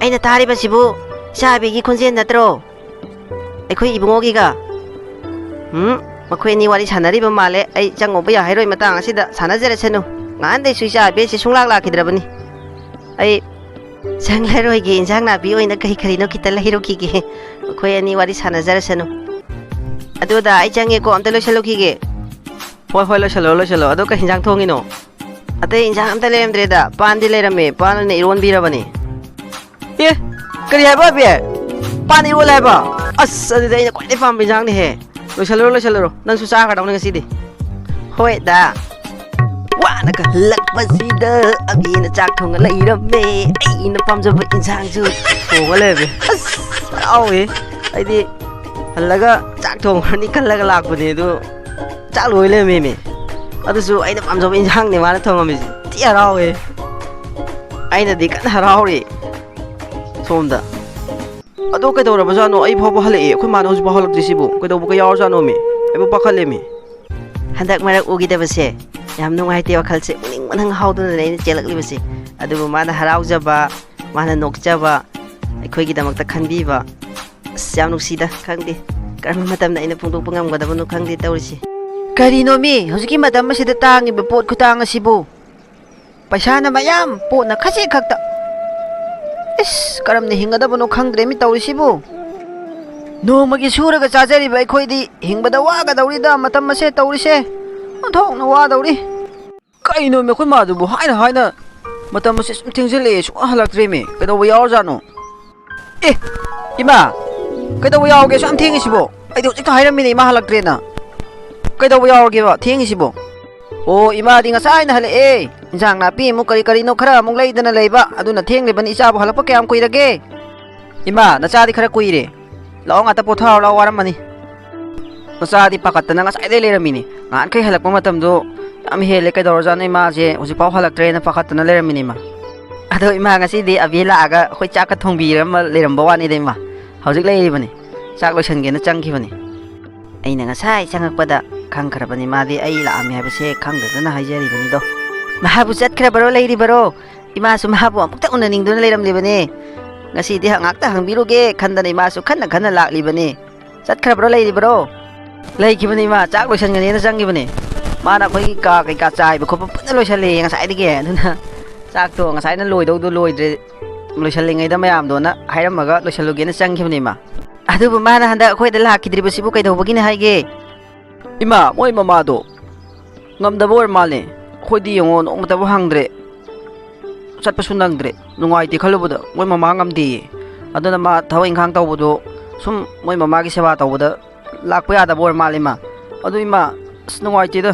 ꯑꯩꯅ ꯇꯥꯔꯤꯕꯁꯤꯕꯨ ꯏꯆꯥꯕꯤꯒꯤ ꯈꯣꯟꯖꯦꯜ ꯅꯠꯇ꯭ꯔꯣ? ꯑꯩꯈꯣꯏ ꯏꯕꯨꯡꯉꯣꯒꯤꯒ ꯃꯈꯣꯏ ꯑꯅꯤ ꯋꯥꯔꯤ ꯁꯥꯟꯅꯔꯤꯕ ꯃꯥꯜꯂꯦ. ꯑꯩ ꯆꯪꯉꯨꯕ ꯌꯥꯍꯩꯔꯣꯏ. ꯃꯇꯥꯡ ꯑꯁꯤꯗ ꯁꯥꯟꯅꯖꯔꯁꯅꯨ. ꯉꯍꯥꯟꯗꯩꯁꯨ ꯏꯆꯥꯕꯤꯁꯤ ꯁꯨꯡꯂꯥꯛ ꯂꯥꯛꯈꯤꯗ꯭ꯔꯕꯅꯤ. ꯑꯩ ꯆꯪꯂꯔꯣꯏꯒꯦ. ꯏꯟꯖꯥꯡ ꯅꯥꯄꯤ ꯑꯣꯏꯅ ꯀꯔꯤ ꯀꯔꯤꯅꯣ ꯈꯤꯇ ꯂꯩꯔꯨꯈꯤꯒꯦ. ꯃꯈꯣꯏ ꯑꯅꯤ ꯋꯥꯔꯤ ꯁꯥꯟꯅꯖꯔꯁꯅꯨ. ꯑꯗꯨꯗ ꯑꯩ ꯆꯪꯉꯦꯀꯣ. ꯑꯝꯇ ꯂꯣꯏꯁꯜꯂꯨꯈꯤꯒꯦ. ꯍꯣꯏ ꯂꯣꯏꯁꯜꯂꯣ. ꯑꯗꯣ ꯀꯩ ꯏꯟꯖꯥꯡ ꯊꯣꯡꯉꯤꯅꯣ? ꯑꯇꯩ ꯏꯟꯖꯥꯡ ꯑꯝꯇ ꯂꯩꯔꯝꯗ꯭ꯔꯦꯗ. ꯄꯥꯟꯗꯤ ꯂꯩꯔꯝꯃꯦ. ꯄꯥꯟ ꯑꯣꯏꯅ ꯏꯔꯣꯟꯕꯤꯔꯕꯅꯤ. ꯑꯦ, ꯀꯔꯤ ꯍꯥꯏꯕ ꯑꯕꯤ? ꯄꯥꯟ ꯏꯔꯣꯜꯂꯦ ꯍꯥꯏꯕ? ꯑꯁ, ꯑꯗꯨꯗꯤ ꯑꯩꯅ ꯈ꯭ꯋꯥꯏꯗꯩ ꯄꯥꯝꯕ ꯏꯟꯖꯥꯡꯅꯤꯍꯦ. ꯂꯣꯏꯁꯜꯂꯨꯔꯣ. ꯅꯪꯁꯨ ꯆꯥꯈ꯭ꯔꯗꯧꯅꯤ ꯉꯁꯤꯗꯤ. ꯍꯣꯏ ꯗꯥ. ꯋꯥꯅꯒ ꯍꯜꯂꯛꯄꯁꯤꯗ ꯑꯕꯤꯅ ꯆꯥꯛ ꯊꯣꯡꯉ ꯂꯩꯔꯝꯃꯦ. ꯑꯩꯅ ꯄꯥꯝꯖꯕ ꯏꯟꯖꯥꯡꯁꯨ ꯊꯣꯡꯉ ꯂꯩꯔꯝꯃꯦ. ꯑꯁ, ꯍꯔꯥꯎꯋꯦ. ꯑꯩꯗꯤ ꯍꯜꯂꯒ ꯆꯥꯛ ꯊꯣꯡꯈ꯭ꯔꯅꯤ ꯈꯜꯂꯒ ꯂꯥꯛꯄꯅꯦ. ꯑꯗꯨ ꯆꯥꯛ ꯂꯣꯏ ꯂꯩꯔꯝꯃꯦꯃꯤ. ꯑꯗꯨꯁꯨ ꯑꯩꯅ ꯄꯥꯝꯖꯕ ꯏꯟꯖꯥꯡꯅꯦ ꯃꯥꯅ ꯊꯣꯡꯉꯝꯃꯤꯁꯤ. ꯊꯤ ꯍꯔꯥꯎꯋꯦ. ꯑꯩꯅꯗꯤ ꯀꯟꯅ ꯍꯔꯥꯎꯔꯤ ꯁꯣꯝꯗ. ꯑꯗꯣ ꯀꯩꯗꯧꯔꯕꯖꯥꯠꯅꯣ? ꯑꯩ ꯐꯥꯎꯕ ꯍꯜꯂꯛꯑꯦ. ꯑꯩꯈꯣꯏ ꯃꯥꯅ ꯍꯧꯖꯤꯛ ꯐꯥꯎ ꯍꯜꯂꯛꯇ꯭ꯔꯤꯁꯤꯕꯨ ꯀꯩꯗꯧꯕꯒ ꯌꯥꯎꯔꯖꯥꯠꯅꯣꯃꯤ? ꯑꯩꯕꯨ ꯄꯥꯈꯠꯂꯦꯃꯤ. ꯍꯟꯗꯛ ꯃꯔꯛ ꯎꯈꯤꯗꯕꯁꯦ ꯌꯥꯝ ꯅꯨꯡꯉꯥꯏꯇꯦ. ꯋꯥꯈꯜꯁꯦ ꯎꯅꯤꯡꯕꯅ ꯉꯍꯥꯎꯗꯅꯅꯦ ꯑꯩꯅ ꯆꯦꯜꯂꯛꯂꯤꯕꯁꯦ. ꯑꯗꯨꯕꯨ ꯃꯥꯅ ꯍꯔꯥꯎꯖꯕ, ꯃꯥꯅ ꯅꯣꯛꯆꯕ, ꯑꯩꯈꯣꯏꯒꯤꯗꯃꯛꯇ ꯈꯟꯕꯤꯕ, ꯑꯁ ꯌꯥꯝ ꯅꯨꯡꯁꯤꯗ. ꯈꯪꯗꯦ ꯀꯔꯝꯕ ꯃꯇꯝꯗ ꯑꯩꯅ ꯐꯣꯡꯗꯣꯛꯄ ꯉꯝꯒꯗꯕꯅꯣ ꯈꯪꯗꯦ ꯇꯧꯔꯤꯁꯤ. ꯀꯔꯤꯅꯣꯃꯤ ꯍꯧꯖꯤꯛꯀꯤ ꯃꯇꯝ ꯑꯁꯤꯗ ꯇꯥꯡꯉꯤꯕ ꯄꯣꯠ ꯈꯨꯇꯥꯡ ꯑꯁꯤꯕꯨ? ꯄꯩꯁꯥꯅ ꯃꯌꯥꯝ, ꯄꯣꯠꯅ ꯈꯖꯤꯛ ꯈꯛꯇ. ꯏꯁ, ꯀꯔꯝꯅ ꯍꯤꯡꯒꯗꯕꯅꯣ ꯈꯪꯗ꯭ꯔꯦꯃꯤ ꯇꯧꯔꯤꯁꯤꯕꯨ. ꯅꯣꯡꯃꯒꯤ ꯁꯨꯔꯒ ꯆꯥꯖꯔꯤꯕ ꯑꯩꯈꯣꯏꯗꯤ ꯍꯤꯡꯕꯗ ꯋꯥꯒꯗꯧꯔꯤꯗ. ꯃꯇꯝ ꯑꯁꯦ ꯇꯧꯔꯤꯁꯦ ꯑꯣꯟꯊꯣꯛꯅ ꯋꯥꯗꯧꯔꯤ. ꯀꯩꯅꯣꯃꯤ ꯑꯩꯈꯣꯏ ꯃꯥꯗꯨꯕꯨ ꯍꯥꯏꯅ ꯃꯇꯝ ꯑꯁꯦ ꯁꯨꯝ ꯊꯦꯡꯖꯤꯜꯂꯛꯑꯦ. ꯁꯨꯡꯍꯜ ꯍꯜꯂꯛꯇ꯭ꯔꯦꯃꯤ. ꯀꯩꯗꯧꯕ ꯌꯥꯎꯔꯖꯥꯠꯅꯣ? ꯑꯦ, ꯏꯃꯥ, ꯀꯩꯗꯧꯕ ꯌꯥꯎꯔꯒꯦ ꯁꯨꯛꯌꯥꯝ ꯊꯦꯡꯉꯤꯁꯤꯕꯣ? ꯑꯩꯗꯤ ꯍꯧꯖꯤꯛꯇ ꯍꯥꯏꯔꯝꯃꯤꯅꯦ ꯏꯃꯥ ꯍꯜꯂꯛꯇ꯭ꯔꯦꯅ. ꯀꯩꯗꯧꯕ ꯌꯥꯎꯔꯒꯦꯕ ꯊꯦꯡꯉꯤꯁꯤꯕꯣ? ꯑꯣ, ꯏꯃꯥꯗꯤ ꯉꯁꯥꯏꯅ ꯍꯜꯂꯛꯑꯦ. ꯏꯟꯖꯥꯡ ꯅꯥꯄꯤ ꯑꯃꯨꯛ ꯀꯔꯤ ꯀꯔꯤꯅോ ꯈꯔ ꯑꯃꯨꯛ ꯂꯩꯗꯅ ꯂꯩꯕ. ꯑꯗꯨꯅ ꯊꯦꯡꯂꯤꯕꯅꯤ. ꯏꯆꯥꯕꯨ ꯍꯜꯂꯛꯄ ꯀꯌꯥꯝ ꯀꯨꯏꯔꯒꯦ? ꯏꯃꯥ, ꯅꯆꯥꯗꯤ ꯈꯔ ꯀꯨꯏꯔꯦ. ꯂꯥꯛꯑꯣ ꯉꯥꯛꯇ ꯄꯣꯊꯥꯔꯣ ꯂꯥꯛꯑꯣ. ꯋꯥꯔꯝꯃꯅꯤ. ꯅꯆꯥꯗꯤ ꯄꯥꯈꯠꯇꯅ ꯉꯁꯥꯏꯗꯩ ꯂꯩꯔꯝꯃꯤꯅꯤ. ꯉꯍꯥꯟꯈꯩ ꯍꯜꯂꯛꯄ ꯃꯇꯝꯗꯣ ꯌꯥꯝ ꯍꯦꯜꯂꯦ. ꯀꯩꯗꯧꯔꯖꯥꯠꯅꯣ ꯏꯃꯥꯁꯦ ꯍꯧꯖꯤꯛꯐꯥꯎ ꯍꯜꯂꯛꯇ꯭ꯔꯦꯅ ꯄꯥꯈꯠꯇꯅ ꯂꯩꯔꯝꯃꯤꯅꯤ ꯏꯃꯥ. ꯑꯗꯣ ꯏꯃꯥ, ꯉꯁꯤꯗꯤ ꯑꯕꯤ ꯂꯥꯛꯑꯒ ꯑꯩꯈꯣꯏ ꯆꯥꯛꯀ ꯊꯣꯡꯕꯤꯔꯝꯃ ꯂꯩꯔꯝꯕ ꯋꯥꯅꯤꯗ ꯏꯃꯥ. ꯍꯧꯖꯤꯛ ꯂꯩꯔꯤꯕꯅꯤ. ꯆꯥꯛ ꯂꯣꯏꯁꯟꯒꯦꯅ ꯆꯪꯈꯤꯕꯅꯤ. ꯑꯩꯅ ꯉꯁꯥꯏ ꯆꯪꯉꯛꯄꯗ ꯈꯪꯈ꯭ꯔꯕꯅꯤ ꯃꯥꯗꯤ ꯑꯩ ꯂꯥꯛꯑꯝꯃꯦ ꯍꯥꯏꯕꯁꯦ ꯈꯪꯗꯗꯅ ꯍꯥꯏꯖꯔꯤꯕꯅꯤꯗꯣ. ꯃꯍꯥꯛꯄꯨ ꯆꯠꯈ꯭ꯔꯕꯔꯣ ꯂꯩꯔꯤꯕꯔꯣ? ꯏꯃꯥꯁꯨ ꯃꯍꯥꯛꯄꯨ ꯑꯃꯨꯛꯇ ꯎꯅꯅꯤꯡꯗꯨꯅ ꯂꯩꯔꯝꯂꯤꯕꯅꯤ. ꯉꯁꯤꯗꯤ ꯉꯥꯛꯇ ꯍꯪꯕꯤꯔꯨꯒꯦ ꯈꯟꯗꯅ ꯏꯃꯥꯁꯨ ꯈꯟꯅ ꯂꯥꯛꯂꯤꯕꯅꯤ. ꯆꯠꯈ꯭ꯔꯕꯔꯣ ꯂꯩꯔꯤꯕꯔꯣ? ꯂꯩꯈꯤꯕꯅꯤ ꯏꯃꯥ. ꯆꯥꯛ ꯂꯣꯏꯁꯟꯒꯅꯦꯅ ꯆꯪꯈꯤꯕꯅꯤ. ꯃꯥꯅ ꯑꯩꯈꯣꯏꯒꯤ ꯀꯥ ꯀꯩꯀꯥ ꯆꯥꯏꯕ ꯈꯣꯠꯄ ꯄꯨꯟꯅ ꯂꯣꯏꯁꯜꯂꯦ ꯉꯁꯥꯏꯗꯒꯤ. ꯑꯗꯨꯅ ꯆꯥꯛꯇꯣ ꯉꯁꯥꯏꯅ ꯂꯣꯏꯗꯧꯗꯣ ꯂꯣꯏꯗ꯭ꯔꯦ, ꯂꯣꯏꯁꯜꯂꯤꯉꯩꯗ ꯃꯌꯥꯝꯗꯣꯅ ꯍꯥꯏꯔꯝꯃꯒ ꯂꯣꯏꯁꯜꯂꯨꯒꯦꯅ ꯆꯪꯈꯤꯕꯅꯤ ꯏꯃꯥ. ꯑꯗꯨꯕꯨ ꯃꯥꯅ ꯍꯟꯗꯛ ꯑꯩꯈꯣꯏꯗ ꯂꯥꯛꯈꯤꯗ꯭ꯔꯤꯕꯁꯤꯕꯨ ꯀꯩꯗꯧꯕꯒꯤꯅꯤ ꯍꯥꯏꯒꯦ? ꯏꯃꯥ, ꯃꯣꯏ ꯃꯃꯥꯗꯣ ꯉꯝꯗꯕ ꯑꯣꯏꯔ ꯃꯥꯜꯂꯦ. ꯑꯩꯈꯣꯏꯗꯤ ꯌꯦꯡꯉꯣ ꯅꯣꯡꯃꯇꯕꯨ ꯍꯪꯗ꯭ꯔꯦ. ꯆꯠꯄꯁꯨ ꯅꯪꯗ꯭ꯔꯦ. ꯅꯨꯡꯉꯥꯏꯇꯦ ꯈꯜꯂꯨꯕꯗ ꯃꯣꯏ ꯃꯃꯥ ꯉꯝꯗꯦꯌꯦ. ꯑꯗꯨꯅ ꯃꯥ ꯊꯕꯛ ꯏꯪꯈꯥꯡ ꯇꯧꯕꯗꯣ ꯁꯨꯝ ꯃꯣꯏ ꯃꯃꯥꯒꯤ ꯁꯦꯕꯥ ꯇꯧꯕꯗ ꯂꯥꯛꯄ ꯌꯥꯗꯕ ꯑꯣꯏꯔ ꯃꯥꯜꯂꯦ ꯏꯃꯥ. ꯑꯗꯨ ꯏꯃꯥ, ꯑꯁ ꯅꯨꯡꯉꯥꯏꯇꯦꯗ.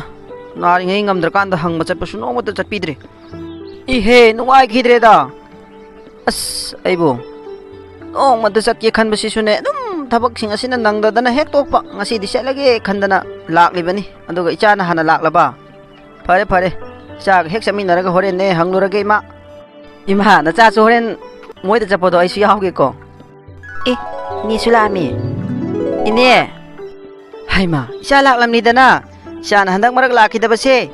ꯅꯥꯔꯤꯉꯩ ꯉꯝꯗ꯭ꯔꯀꯥꯟꯗ ꯍꯪꯕ ꯆꯠꯄꯁꯨ ꯅꯣꯡꯃꯇ ꯆꯠꯄꯤꯗ꯭ꯔꯦ. ꯏꯍꯦ, ꯅꯨꯡꯉꯥꯏꯈꯤꯗ꯭ꯔꯦꯗ. ꯑꯁ, ꯑꯩꯕꯨ ꯅꯣꯡꯃꯇ ꯆꯠꯀꯦ ꯈꯟꯕꯁꯤꯁꯨꯅꯦ ꯑꯗꯨꯝ ꯊꯕꯛꯁꯤꯡ ꯑꯁꯤꯅ ꯅꯪꯗꯗꯅ ꯍꯦꯛ ꯇꯣꯛꯄ. ꯉꯁꯤꯗꯤ ꯆꯠꯂꯒꯦ ꯈꯟꯗꯅ ꯂꯥꯛꯂꯤꯕꯅꯤ. ꯑꯗꯨꯒ ꯏꯆꯥꯅ ꯍꯥꯟꯅ ꯂꯥꯛꯂꯕ. ꯐꯔꯦ. ꯏꯆꯥꯒ ꯍꯦꯛ ꯆꯠꯃꯤꯟꯅꯔꯒ ꯍꯣꯔꯦꯟꯅꯦ ꯍꯪꯂꯨꯔꯒꯦ ꯏꯃꯥ. ꯏꯃꯥ, ꯅꯆꯥꯁꯨ ꯍꯣꯔꯦꯟ ꯃꯣꯏꯗ ꯆꯠꯄꯗꯣ ꯑꯩꯁꯨ ꯌꯥꯎꯒꯦꯀꯣ. ꯑꯦ, ꯏꯅꯦꯁꯨ ꯂꯥꯛꯑꯝꯃꯤ. ꯏꯅꯦ. ꯍꯩꯃꯥ, ꯏꯆꯥ ꯂꯥꯛꯂꯝꯅꯤꯗꯅ. ꯏꯆꯥꯅ ꯍꯟꯗꯛ ꯃꯔꯛ ꯂꯥꯛꯈꯤꯗꯕꯁꯦ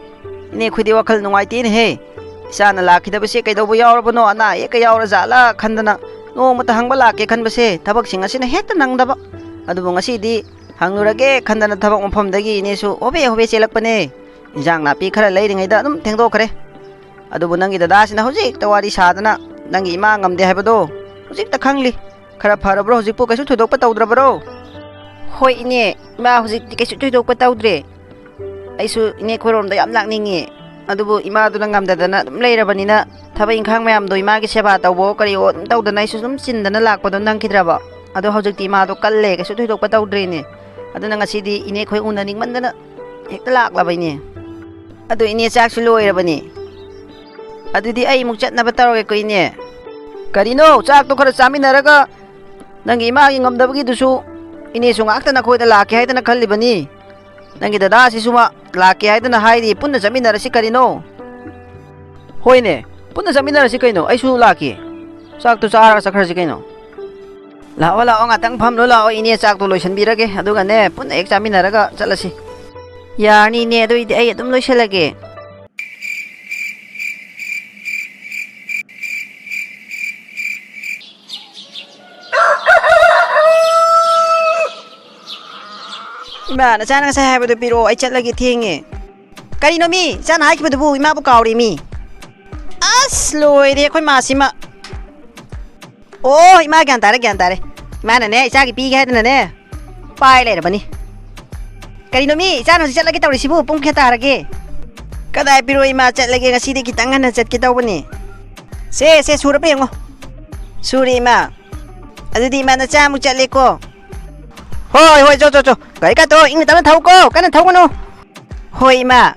ꯏꯅꯦ ꯑꯩꯈꯣꯏꯗꯤ ꯋꯥꯈꯜ ꯅꯨꯡꯉꯥꯏꯇꯦꯅꯦꯍꯦ. ꯏꯆꯥꯅ ꯂꯥꯛꯈꯤꯗꯕꯁꯦ ꯀꯩꯗꯧꯕ ꯌꯥꯎꯔꯕꯅꯣ? ꯑꯅꯥ ꯑꯌꯦꯛꯀ ꯌꯥꯎꯔ ꯖꯥꯠꯂꯥ ꯈꯟꯗꯅ ꯅꯣꯡꯃꯇ ꯍꯪꯕ ꯂꯥꯛꯀꯦ ꯈꯟꯕꯁꯦ ꯊꯕꯛꯁꯤꯡ ꯑꯁꯤꯅ ꯍꯦꯛꯇ ꯅꯪꯗꯕ. ꯑꯗꯨꯕꯨ ꯉꯁꯤꯗꯤ ꯍꯪꯂꯨꯔꯒꯦ ꯈꯟꯗꯅ ꯊꯕꯛ ꯃꯐꯝꯗꯒꯤ ꯏꯅꯦꯁꯨ ꯍꯣꯕꯦ ꯆꯦꯜꯂꯛꯄꯅꯦ. ꯏꯟꯖꯥꯡ ꯅꯥꯄꯤ ꯈꯔ ꯂꯩꯔꯤꯉꯩꯗ ꯑꯗꯨꯝ ꯊꯦꯡꯗꯣꯛꯈ꯭ꯔꯦ. ꯑꯗꯨꯕꯨ ꯅꯪꯒꯤ ꯗꯗꯥꯁꯤꯅ ꯍꯧꯖꯤꯛꯇ ꯋꯥꯔꯤ ꯁꯥꯗꯅ ꯅꯪꯒꯤ ꯏꯃꯥ ꯉꯝꯗꯦ ꯍꯥꯏꯕꯗꯣ ꯍꯧꯖꯤꯛꯇ ꯈꯪꯂꯤ. ꯈꯔ ꯐꯔꯕ꯭ꯔꯣ ꯍꯧꯖꯤꯛꯄꯨ? ꯀꯩꯁꯨ ꯊꯣꯏꯗꯣꯛꯄ ꯇꯧꯗ꯭ꯔꯕꯔꯣ? ꯍꯣꯏ ꯏꯅꯦ, ꯏꯃꯥ ꯍꯧꯖꯤꯛꯇꯤ ꯀꯩꯁꯨ ꯊꯣꯏꯗꯣꯛꯄ ꯇꯧꯗ꯭ꯔꯦ. ꯑꯩꯁꯨ ꯏꯅꯦ ꯈꯣꯏꯔꯣꯝꯗ ꯌꯥꯝ ꯂꯥꯛꯅꯤꯡꯉꯦ. ꯑꯗꯨꯕꯨ ꯏꯃꯥꯗꯨꯅ ꯉꯝꯗꯗꯅ ꯑꯗꯨꯝ ꯂꯩꯔꯕꯅꯤꯅ ꯊꯕꯛ ꯏꯪꯈꯥꯡ ꯃꯌꯥꯝꯗꯣ ꯏꯃꯥꯒꯤ ꯁꯦꯕꯥ ꯇꯧꯕꯣ ꯀꯔꯤꯑꯣ ꯑꯗꯨꯝ ꯇꯧꯗꯅ ꯑꯩꯁꯨ ꯑꯗꯨꯝ ꯆꯤꯟꯗꯅ ꯂꯥꯛꯄꯗꯣ ꯅꯪꯈꯤꯗ꯭ꯔꯕ. ꯑꯗꯣ ꯍꯧꯖꯤꯛꯇꯤ ꯏꯃꯥꯗꯣ ꯀꯜꯂꯦ. ꯀꯩꯁꯨ ꯊꯣꯏꯗꯣꯛꯄ ꯇꯧꯗ꯭ꯔꯦꯅꯦ. ꯑꯗꯨꯅ ꯉꯁꯤꯗꯤ ꯏꯅꯦ ꯈꯣꯏ ꯎꯅꯅꯤꯡꯃꯟꯗꯅ ꯍꯦꯛꯇ ꯂꯥꯛꯂꯕ ꯏꯅꯦ. ꯑꯗꯣ ꯏꯅꯦ ꯆꯥꯛꯁꯨ ꯂꯣꯏꯔꯕꯅꯤ. ꯑꯗꯨꯗꯤ ꯑꯩ ꯑꯃꯨꯛ ꯆꯠꯅꯕ ꯇꯧꯔꯒꯦꯀꯣ ꯏꯅꯦ. ꯀꯔꯤꯅꯣ? ꯆꯥꯛꯇꯣ ꯈꯔ ꯆꯥꯃꯤꯟꯅꯔꯒ ꯅꯪꯒꯤ ꯏꯃꯥꯒꯤ ꯉꯝꯗꯕꯒꯤꯗꯨꯁꯨ ꯏꯅꯦꯁꯨ ꯉꯥꯛꯇ ꯅꯈꯣꯏꯗ ꯂꯥꯛꯀꯦ ꯍꯥꯏꯗꯅ ꯈꯜꯂꯤꯕꯅꯤ. ꯅꯪꯒꯤ ꯗꯗꯥꯁꯤꯁꯨ ꯂꯥꯛꯀꯦ ꯍꯥꯏꯗꯅ ꯍꯥꯏꯔꯤ. ꯄꯨꯟꯅ ꯆꯠꯃꯤꯟꯅꯔꯁꯤ ꯀꯔꯤꯅꯣ? ꯍꯣꯏꯅꯦ, ꯄꯨꯟꯅ ꯆꯠꯃꯤꯟꯅꯔꯁꯤ ꯀꯩꯅꯣ. ꯑꯩꯁꯨ ꯂꯥꯛꯀꯦ. ꯆꯥꯛꯇꯣ ꯆꯥꯔꯒ ꯆꯠꯈ꯭ꯔꯁꯤ ꯀꯩꯅꯣ. ꯂꯥꯛꯑꯣ ꯉꯥꯛꯇꯪ ꯐꯝꯂꯣ ꯂꯥꯛꯑꯣ. ꯏꯅꯦ ꯆꯥꯛꯇꯣ ꯂꯣꯏꯁꯟꯕꯤꯔꯒꯦ. ꯑꯗꯨꯒꯅꯦ ꯄꯨꯟꯅ ꯍꯦꯛ ꯆꯥꯃꯤꯟꯅꯔꯒ ꯆꯠꯂꯁꯤ. ꯌꯥꯔꯅꯤ ꯏꯅꯦ. ꯑꯗꯨꯏꯗꯤ ꯑꯩ ꯑꯗꯨꯝ ꯂꯣꯏꯁꯜꯂꯒꯦ. Ima na sa habi do piro ay chat lagi thingi. Kari no mi sana hai ki bu ima bu kauri mi. As loi de khoi ma sima. Oh ima gyan tare. Ima na ne isa ki pi ga na ne. Pai le bani. Kari no mi sana chat lagi tawri sibu pung khe tarage. Kadai piro ima chat lagi ngasi de kitang na chat ki taw bani. Se sura pe ngo. Suri ima. Adudi ima na cha mu chat le ko. Hoi cho cái to ing ta thau ko kan thau no hoi ma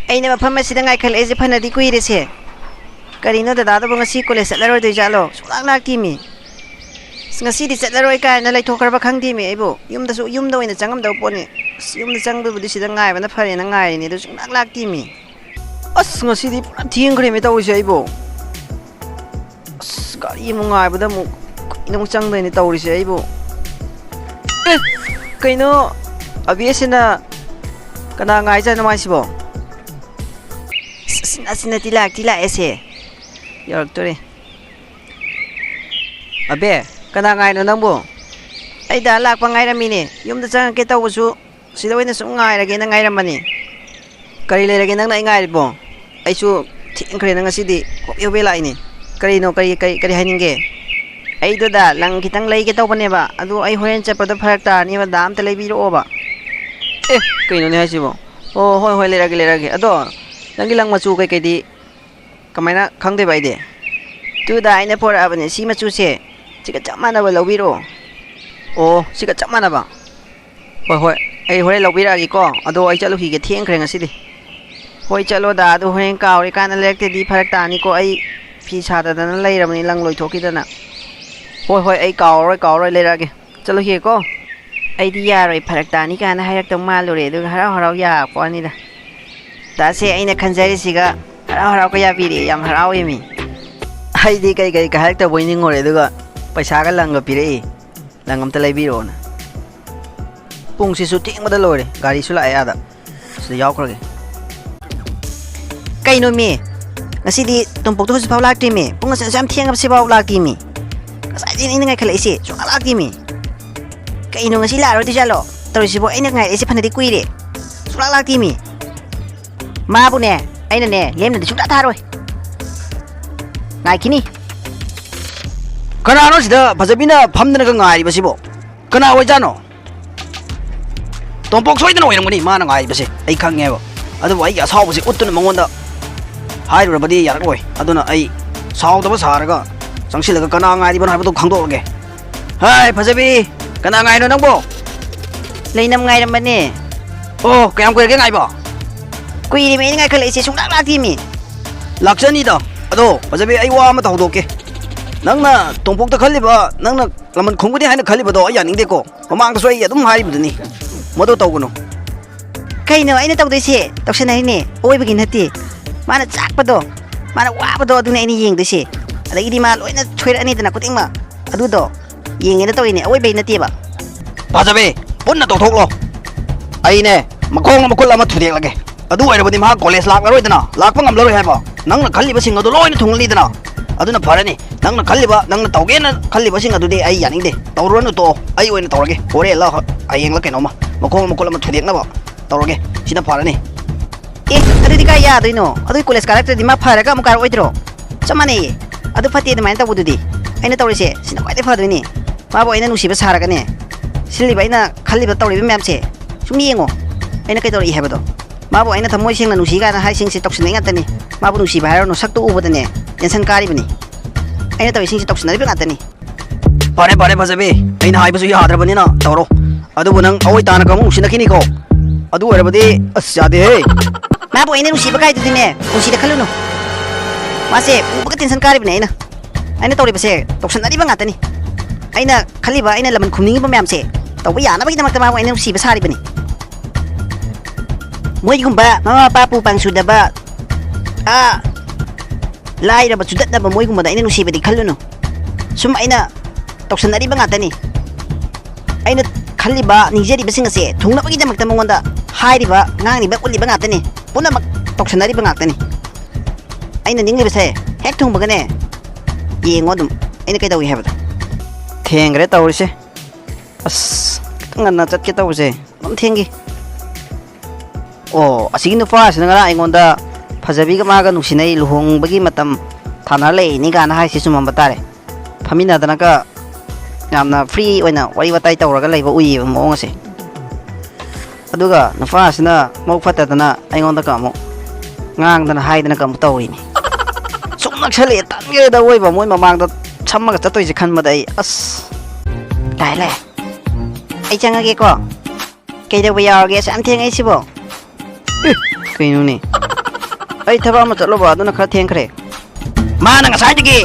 ai ne ma pham si da ngai khal e je phana di kui re se kari no da da ba ngasi college la ro de ja lo lak ti mi ngasi di chat la roi ka na lai thokar ba khang di mi ai bo yum da su yum da ina changam da po ni yum da chang bu di si da ngai ba na phare na ngai ni du lak ti mi as ngasi di thieng khre mi ta oi se ai bo kari mu ngai ba da mu ina mu chang da ni ta oi se ai bo Kaino abiyesina kana ngai ja namai sibo sina tila ese yor tore abe kana ngai no nangbo ai da lak pa ngai rami ne yum da chang ke taw su sida wena su ngai rage na ngai ramani kari le rage nang nai ngai bo ai su thing khre nang asidi ko yobe lai ni kari no kari haninge ai do da lang kitang lay ke taw bane ba adu ai horen cha pada pharak ta ni ba dam te lay bi ro ba kaino ne hasibo hoi le rage ado langi lang machu kai di kamaina khang de bai de tu da ai ne por abane si machu se chika chamana ba lobi ro sika chamana ba hoi ai hore lobi ra gi ko ado ai chalu hi ge thieng khre ngasi di hoi chalo da adu horen ka ori kana lek te di pharak ta ni ko ai phi sa da na lay ramani lang loi thoki da na hoi ai kaw roi le ra ge chalo hi ko ai di ya roi pharak ta ni kana hayak tong ma lo re du harau ya ko ni da ta se ai na khanjari siga harau ko ya bi re yam harau yemi ai di kai ka hayak ta boining ore du ga paisa ga lang ga pi re langam ta lai bi ro na pung si su ting ma da lo re gari su la ya da su yaw kro ge kai no mi ngasi di tumpok to su pau lak ti mi pung sa sam thiang ap si pau lak ti mi sai ini ngai khala isi so lak ti mi kai no ngasi la ro ti jalo to si bo ai na ngai isi phana di kui re so lak ti mi ma bu ne ai na ne lem na di su ta tha roi ngai kini kana no sida phajabina phamdana ka ngai ba sibo kana wai jano tompok soi dana oirang mani ma na ngai ba se ai khang nge ba adu ai ya saw ba se uttuna mangonda hai ro ba di yarak oi aduna ai saw da ba saraga changsilaga kana ngai ba na ba to khang do ge hai phajabi kana ngai no nangbo leinam ngai ram bane kayam ko ge ngai ba kui ri me ngai khala isi su lak ti mi lakchani da ado phajabi ai wa ma taw do ke nangna tompok ta khali ba nangna laman khongbu di haina khali ba do ai yaning de ko mamang da soi adum hai bu ni modo taw guno kaino aina taw de se toksen ai ne oi begin hati mana chak pa do mana wa pa do adu ne ni yeng de se adagi di ma loina choira ani dana kuting ma adu do yeng ena taw ni oi be na ti ba phajabi punna taw thok lo ai ne makong makul ama thudek lage adu ai ba di ma college lak la roi dana lak pa ngam la roi ha ba nangna khali ba sing adu loina thungli dana aduna pharani nangna khalliba nangna tawgena khalliba sing adu de ai yaning de tawronu to ai oina tawrage hore la ayeng la kenoma makong makol ma thudek na ba tawrage sina pharani adu di ka ya adu no adu college karak di ma phara ka mu kar oitro chamane adu phati de main ta budu di aina tawri se sina kwai de phadu ni ma bo aina nusi ba sara ka ne silli ba aina khalliba tawri ba mem se sum yengo aina kai tawri heba do ma bo aina thamoi sing na nusi ga na hai sing se toksin ngat ni ma bo nusi ba har no sak to u ba ne tension kari bani aina tawi sing tok sanari ngata ni pare phajabi aina hai basu yadra bani na tawro adu bunang awai tana kamu sina kini ko adu era badi asyade he ma bo aina nusi ba kai du ne nusi de khalu no ma se bu ka tension kari bani aina tawri ba se tok sanari ngata ni aina khali ba aina laman khumning ba myam se taw ya na ba ki damak ta ma bo aina nusi ba sari bani moi gumba mama papu pang suda ba lai ra ba chudat na ba moi gumada ina nusi ba di khallu no sum aina toksan ari ba ngata ni aina khalli ba nijeri ba singa se thungna ba gi damak ta mongonda hai ri ba ngang ni ba kulli ba ngata ni puna mak toksan ari ba ngata ni aina ning ni ba se hek thung ba ga ne yengo dum aina kai dawi ha ba thengre tawri se as ngan na chat ke taw se ꯊꯦꯡꯒꯤ ꯑꯣ ꯑꯁꯤꯒꯤ ꯅꯨꯄꯥꯁꯤꯅ ꯉꯔꯥꯡ ꯑꯩꯉꯣꯟꯗ ꯐꯖꯕꯤꯒ ꯃꯥꯒ ꯅꯨꯡꯁꯤꯅꯩ ꯂꯨꯍꯣꯡꯕꯒꯤ ꯃꯇꯝ ꯊꯥꯅ ꯂꯩꯅꯤ ꯀꯥꯏꯅ ꯍꯥꯏꯁꯤ ꯆꯨꯝꯃꯝꯕ ꯇꯥꯔꯦ ꯐꯝꯃꯤꯟꯅꯗꯅꯒ ꯌꯥꯝꯅ ꯐ꯭ꯔꯤ ꯑꯣꯏꯅ ꯋꯥꯔꯤ ꯋꯥꯇꯥꯏ ꯇꯧꯔꯒ ꯂꯩꯕ ꯎꯏꯌꯦꯕ ꯃꯑꯣꯡ ꯑꯁꯦ ꯑꯗꯨꯒ ꯅꯨꯄꯥꯁꯤꯅ ꯃꯕꯨꯛ ꯐꯠꯇꯗꯅ ꯑꯩꯉꯣꯟꯗꯒ ꯑꯃꯨꯛ ꯉꯥꯡꯗꯅ ꯍꯥꯏꯗꯅꯒ ꯑꯃꯨꯛ ꯇꯧꯔꯤꯅꯤ ꯁꯨꯝ ꯅꯛꯁꯜꯂꯛꯑꯦ ꯇꯟꯒꯦꯗ ꯑꯣꯏꯕ ꯃꯣꯏ ꯃꯃꯥꯡꯗ ꯁꯝꯃꯒ ꯆꯠꯇꯣꯏꯁꯦ ꯈꯟꯕꯗ ꯑꯩ ꯑꯁ ꯂꯥꯛꯑꯦ ꯂꯥꯛꯑꯦ ꯑꯩ ꯆꯪꯉꯒꯦꯀꯣ ꯀꯩꯗꯧꯕ ꯌꯥꯎꯔꯒꯦ ꯑꯁꯨꯛ ꯌꯥꯝ ꯊꯦꯡꯉꯛꯏꯁꯤꯕꯣ ꯀꯩꯅꯣꯅꯦ ꯑꯩ ꯊꯕꯛ ꯑꯃ ꯆꯠꯂꯨꯕ ꯑꯗꯨꯅ ꯈꯔ ꯊꯦꯡꯈ꯭ꯔꯦ ꯃꯥꯅ ꯉꯁꯥꯏꯗꯒꯤ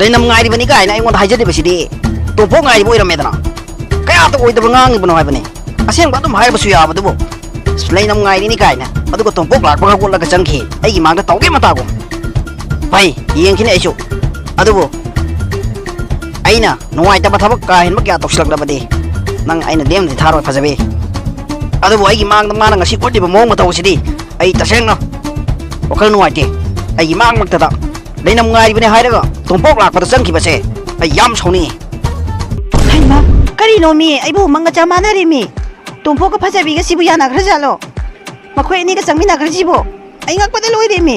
ꯂꯩꯅꯝ ꯉꯥꯏꯔꯤꯕꯅꯤ ꯀꯥꯏꯅ ꯑꯩꯉꯣꯟꯗ ꯍꯥꯏꯖꯔꯤꯕꯁꯤꯗꯤ ꯇꯣꯝꯄꯣꯛ ꯉꯥꯏꯔꯤꯕ ꯑꯣꯏꯔꯝꯃꯦꯗꯅ ꯀꯌꯥꯇ ꯑꯣꯏꯗꯕ ꯉꯥꯡꯉꯤꯕꯅꯣ ꯍꯥꯏꯕꯅꯤ ꯑꯁꯦꯡꯕ ꯑꯗꯨꯝ ꯍꯥꯏꯔꯕꯁꯨ ꯌꯥꯕꯗꯨꯕꯨ ꯂꯩꯅꯝ ꯉꯥꯏꯔꯤꯅꯤ ꯀꯥꯏꯅ ꯑꯗꯨꯒ ꯇꯣꯝꯄꯣꯛ ꯂꯥꯛꯄꯒ ꯍꯧꯒꯠꯂꯒ ꯆꯪꯈꯤ ꯑꯩꯒꯤ ꯃꯥꯡꯗ ꯇꯧꯒꯦ ꯃꯇꯥꯒꯨꯝ ꯐꯩ ꯌꯦꯡꯈꯤꯅꯤ ꯑꯩꯁꯨ ꯑꯗꯨꯕꯨ ꯑꯩꯅ ꯅꯨꯡꯉꯥꯏꯇꯕ ꯊꯕꯛ ꯀꯥ ꯍꯦꯟꯕ ꯀꯌꯥ ꯇꯧꯁꯤꯜꯂꯛꯂꯕꯗꯤ ꯅꯪ ꯑꯩꯅ ꯂꯦꯝꯅꯗꯤ ꯊꯥꯔꯣꯏ ꯐꯖꯕꯤ ꯑꯗꯨꯕꯨ ꯑꯩꯒꯤ ꯃꯥꯡꯗ ꯃꯥꯅ ꯉꯁꯤ ꯎꯠꯂꯤꯕ ꯃꯑꯣꯡ ꯃꯇꯧꯁꯤꯗꯤ ꯑꯩ ꯇꯁꯦꯡꯅ ꯋꯥꯈꯜ ꯅꯨꯡꯉꯥꯏꯇꯦ ꯑꯩꯒꯤ ꯃꯥꯡꯃꯛꯇꯗ ꯂꯩꯅꯝ ꯉꯥꯏꯔꯤꯕꯅꯤ ꯍꯥꯏꯔꯒ ꯇꯣꯝꯄꯣꯛ ꯂꯥꯛꯄꯗ ꯆꯪꯈꯤꯕꯁꯦ ꯑꯩ ꯌꯥꯝ ꯁꯥꯎꯅꯤꯡꯉꯤ ꯍꯩꯃꯥ ꯀꯔꯤꯅꯣ ꯃꯤ ꯑꯩꯕꯨ ꯃꯪꯒ ꯆꯞ ꯃꯥꯟꯅꯔꯤ ꯃꯤ ꯇꯣꯝꯄꯣꯛꯀ ꯐꯖꯕꯤꯒ ꯁꯤꯕꯨ ꯌꯥꯅꯈ꯭ꯔꯖꯥꯠꯂꯣ ꯃꯈꯣꯏ ꯑꯅꯤꯒ ꯆꯪꯃꯤꯟꯅꯈ꯭ꯔꯁꯤꯕꯨ ꯑꯩ ꯉꯛꯄꯗ ꯂꯣꯏꯔꯦ ꯃꯤ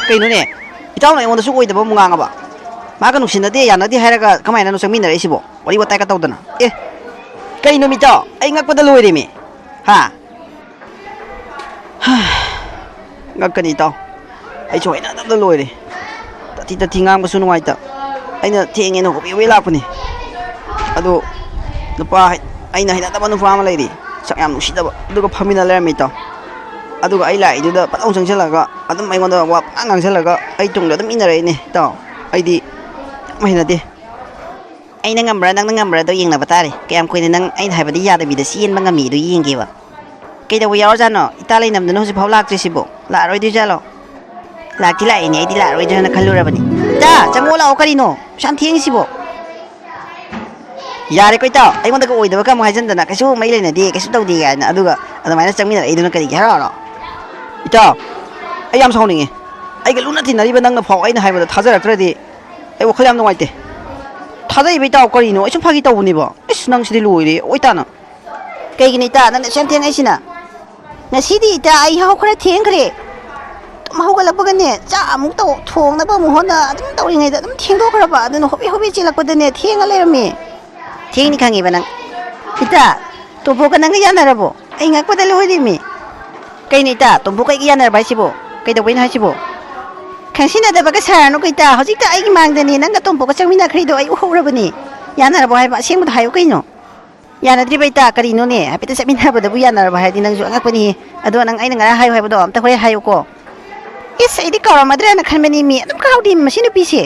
ꯀꯩꯅꯣꯅꯦ ꯏꯇꯥꯎꯅ ꯑꯩꯉꯣꯟꯗꯁꯨ ꯑꯣꯏꯗꯕ ꯑꯃꯨꯛ ꯉꯥꯡꯉꯕ ꯃꯥꯒ ꯅꯨꯡꯁꯤꯅꯗꯦ ꯌꯥꯅꯗꯦ ꯍꯥꯏꯔꯒ ꯀꯃꯥꯏꯅꯅꯣ ꯆꯪꯃꯤꯟꯅꯔꯛꯏꯁꯤꯕꯣ ꯋꯥꯔꯤ ꯋꯥꯇꯥꯏꯒ ꯇꯧꯗꯅ ꯀꯩꯅꯣ ꯃꯤꯇꯥꯎ ꯑꯩ ꯉꯛꯄꯗ ꯂꯣꯏꯔꯦ ꯃꯤ ꯍꯥ ꯉꯛꯀꯅꯤ ꯏꯇꯥꯎ ꯑꯩꯁꯨ ꯍꯩꯅꯗꯕꯗ ꯂꯣꯏꯔꯦ ꯇꯊꯤ ꯇꯊꯤ ꯉꯥꯡꯕꯁꯨ ꯅꯨꯡꯉꯥꯏꯇ ꯑꯩꯅ ꯊꯦꯡꯉꯦꯅ ꯍꯣꯕꯦ ꯍꯣꯕꯦ ꯂꯥꯛꯄꯅꯤ ꯑꯗꯣ ꯅꯨꯄꯥ ꯑꯩꯅ ꯍꯩꯅꯗꯕ ꯅꯨꯄꯥ ꯑꯃ ꯂꯩꯔꯤ ꯁꯛ ꯌꯥꯝ ꯅꯨꯡꯁꯤꯗꯕ ꯑꯗꯨꯒ ꯐꯝꯃꯤꯟꯅ ꯂꯩꯔꯝꯃꯤ ꯏꯇꯥꯎ ꯑꯗꯨꯒ ꯑꯩ ꯂꯥꯛꯏꯗꯨꯗ ꯐꯠꯂꯥꯎ ꯆꯪꯁꯤꯜꯂꯒ ꯑꯗꯨꯝ ꯑꯩꯉꯣꯟꯗ ꯋꯥ ꯄꯪꯉꯥꯡ ꯉꯥꯡꯁꯤꯜꯂꯒ ꯑꯩ ꯇꯨꯡꯗ ꯑꯗꯨꯝ ꯏꯟꯅꯔꯛꯏꯅꯦ ꯏꯇꯥꯎ ꯑꯩꯗꯤ ꯌꯥꯝ ꯍꯩꯅꯗꯦ ꯑꯩꯅ ꯉꯝꯕ꯭ꯔꯥ ꯅꯪꯅ ꯉꯝꯕ꯭ꯔꯥꯗꯣ ꯌꯦꯡꯅꯕ ꯇꯥꯔꯦ ꯀꯌꯥꯝ ꯀꯨꯏꯅ ꯅꯪ ꯑꯩꯅ ꯍꯥꯏꯕꯗꯤ ꯌꯥꯗꯕꯤꯗ ꯆꯦꯟꯕ ꯉꯝꯃꯤꯗꯣ ꯌꯦꯡꯒꯦꯕ ꯀꯩꯗꯧꯕ ꯌꯥꯎꯔꯖꯥꯠꯅꯣ ꯏꯇꯥ ꯂꯩꯅꯝꯗꯅ ꯍꯧꯖꯤꯛꯐꯥꯎ ꯂꯥꯛꯇ꯭ꯔꯤꯁꯤꯕꯣ ꯂꯥꯛꯑꯔꯣꯏꯗꯣꯏꯖꯥꯠꯂꯣ ꯂꯥꯛꯇꯤ ꯂꯥꯛꯏꯅꯦ ꯑꯩꯗꯤ ꯂꯥꯛꯑꯔꯣꯏꯗ꯭ꯔꯥꯅ ꯈꯜꯂꯨꯔꯕꯅꯤ ꯏꯇꯥ ꯆꯪꯉꯛꯑꯣ ꯂꯥꯛꯑꯣ ꯀꯔꯤꯅꯣ ꯌꯥꯝ ꯊꯦꯡꯉꯤꯁꯤꯕꯣ ꯌꯥꯔꯦꯀꯣ ꯏꯇꯥꯎ ꯑꯩꯉꯣꯟꯗꯒ ꯑꯣꯏꯗꯕꯒ ꯑꯃꯨꯛ ꯍꯥꯏꯖꯤꯟꯗꯅ ꯀꯩꯁꯨ ꯃꯩ ꯂꯩꯅꯗꯦ ꯀꯩꯁꯨ ꯇꯧꯗꯦ ꯀꯥꯏꯅ ꯑꯗꯨꯒ ꯑꯗꯨꯃꯥꯏꯅ ꯆꯪꯃꯤꯟꯅꯔꯛꯏꯗꯨꯅ ꯀꯔꯤꯒꯤ ꯍꯔꯥꯎꯔꯣ ꯏꯇꯥꯎ ꯑꯩ ꯌꯥꯝ ꯁꯥꯎꯅꯤꯡꯉꯦ ꯑꯩꯒ ꯂꯨꯅ ꯇꯤꯟꯅꯔꯤꯕ ꯅꯪꯅ ꯐꯥꯎ ꯑꯩꯅ ꯍꯥꯏꯕꯗ ꯊꯥꯖꯔꯛꯇ꯭ꯔꯗꯤ ꯑꯩ ꯋꯥꯈꯜ ꯌꯥꯝ ꯅꯨꯡꯉꯥꯏꯇꯦ ꯊꯥꯖꯩꯕ ꯏꯇꯥꯎ ꯀꯔꯤꯅꯣ ꯑꯩ ꯁꯨꯝ ꯐꯥꯒꯤ ꯇꯧꯕꯅꯦꯕ ꯏꯁ ꯅꯪ ꯁꯤꯗꯤ ꯂꯣꯏꯔꯦ ꯑꯣꯏꯇꯥꯅ ꯀꯩꯒꯤꯅꯣ ꯏꯇꯥ ꯅꯪꯅ ꯁꯦꯝ ꯊꯦꯡꯉꯛꯏꯁꯤꯅ ꯉꯁꯤꯗꯤ ꯏꯇꯥ ꯑꯩ ꯌꯥꯍꯧ ꯈꯔ ꯊꯦꯡꯈ꯭ꯔꯦ ꯑꯗꯨꯝ ꯍꯧꯒꯠꯂꯛꯄꯒꯅꯦ ꯆꯥꯛ ꯑꯃꯨꯛ ꯊꯣꯡꯅꯕ ꯑꯃꯨꯛ ꯍꯣꯠꯅ ꯑꯗꯨꯝ ꯇꯧꯔꯤꯉꯩꯗ ꯑꯗꯨꯝ ꯊꯦꯡꯗꯣꯛꯈ꯭ꯔꯕ ꯑꯗꯨꯅ ꯍꯣꯕꯦ ꯍꯣꯕꯦ ꯆꯦꯜꯂꯛꯄꯗꯅꯦ ꯊꯦꯡꯉ ꯂꯩꯔꯝꯃꯦ ꯊꯦꯡꯅꯤ ꯈꯪꯉꯦꯕ ꯅꯪ ꯏꯇꯥ ꯇꯣꯝꯄꯣꯛꯀ ꯅꯪꯒ ꯌꯥꯅꯔꯕꯣ ꯑꯩ ꯉꯛꯄꯗ ꯂꯣꯏꯔꯦꯃꯤ ꯀꯩꯅꯣ ꯏꯇꯥ ꯇꯣꯝꯄꯣꯛꯀ ꯑꯩꯒ ꯌꯥꯅꯔꯕ ꯍꯥꯏꯁꯤꯕꯣ ꯀꯩꯗꯧꯕꯩꯅꯣ ꯍꯥꯏꯁꯤꯕꯣ ꯈꯪꯁꯤꯟꯅꯗꯕꯒ ꯁꯥꯔꯅꯨꯀꯣ ꯏꯇꯥ ꯍꯧꯖꯤꯛꯇ ꯑꯩꯒꯤ ꯃꯥꯡꯗꯅꯦ ꯅꯪꯒ ꯇꯣꯝꯄꯣꯛꯀ ꯆꯪꯃꯤꯟꯅꯈ꯭ꯔꯤꯗꯣ ꯑꯩ ꯎꯍꯧꯔꯕꯅꯤ ꯌꯥꯅꯔꯕꯣ ꯍꯥꯏꯕ ꯑꯁꯦꯡꯕꯗꯣ ꯍꯥꯏꯌꯨ ꯀꯩꯅꯣ ꯌꯥꯅꯗ꯭ꯔꯤꯕ ꯏꯇꯥ ꯀꯔꯤꯅꯣꯅꯦ ꯍꯥꯏꯐꯦꯠꯇ ꯆꯠꯃꯤꯟꯅꯕꯗꯕꯨ ꯌꯥꯅꯔꯕ ꯍꯥꯏꯔꯗꯤ ꯅꯪꯁꯨ ꯑꯉꯛꯄꯅꯤꯍꯦ ꯑꯗꯣ ꯅꯪ ꯑꯩꯅ ꯉꯔꯥꯡ ꯍꯥꯏꯌꯨ ꯍꯥꯏꯕꯗꯣ ꯑꯝꯇ ꯍꯣꯔꯦꯟ ꯍꯥꯏꯌꯨꯀꯣ ꯏꯁ ꯑꯩꯗꯤ ꯀꯥꯎꯔꯝꯃꯗ꯭ꯔꯥꯅ ꯈꯟꯕꯅꯤ ꯃꯤ ꯑꯗꯨꯝ ꯀꯥꯎꯗꯦ ꯃꯁꯤ ꯅꯨꯄꯤꯁꯦ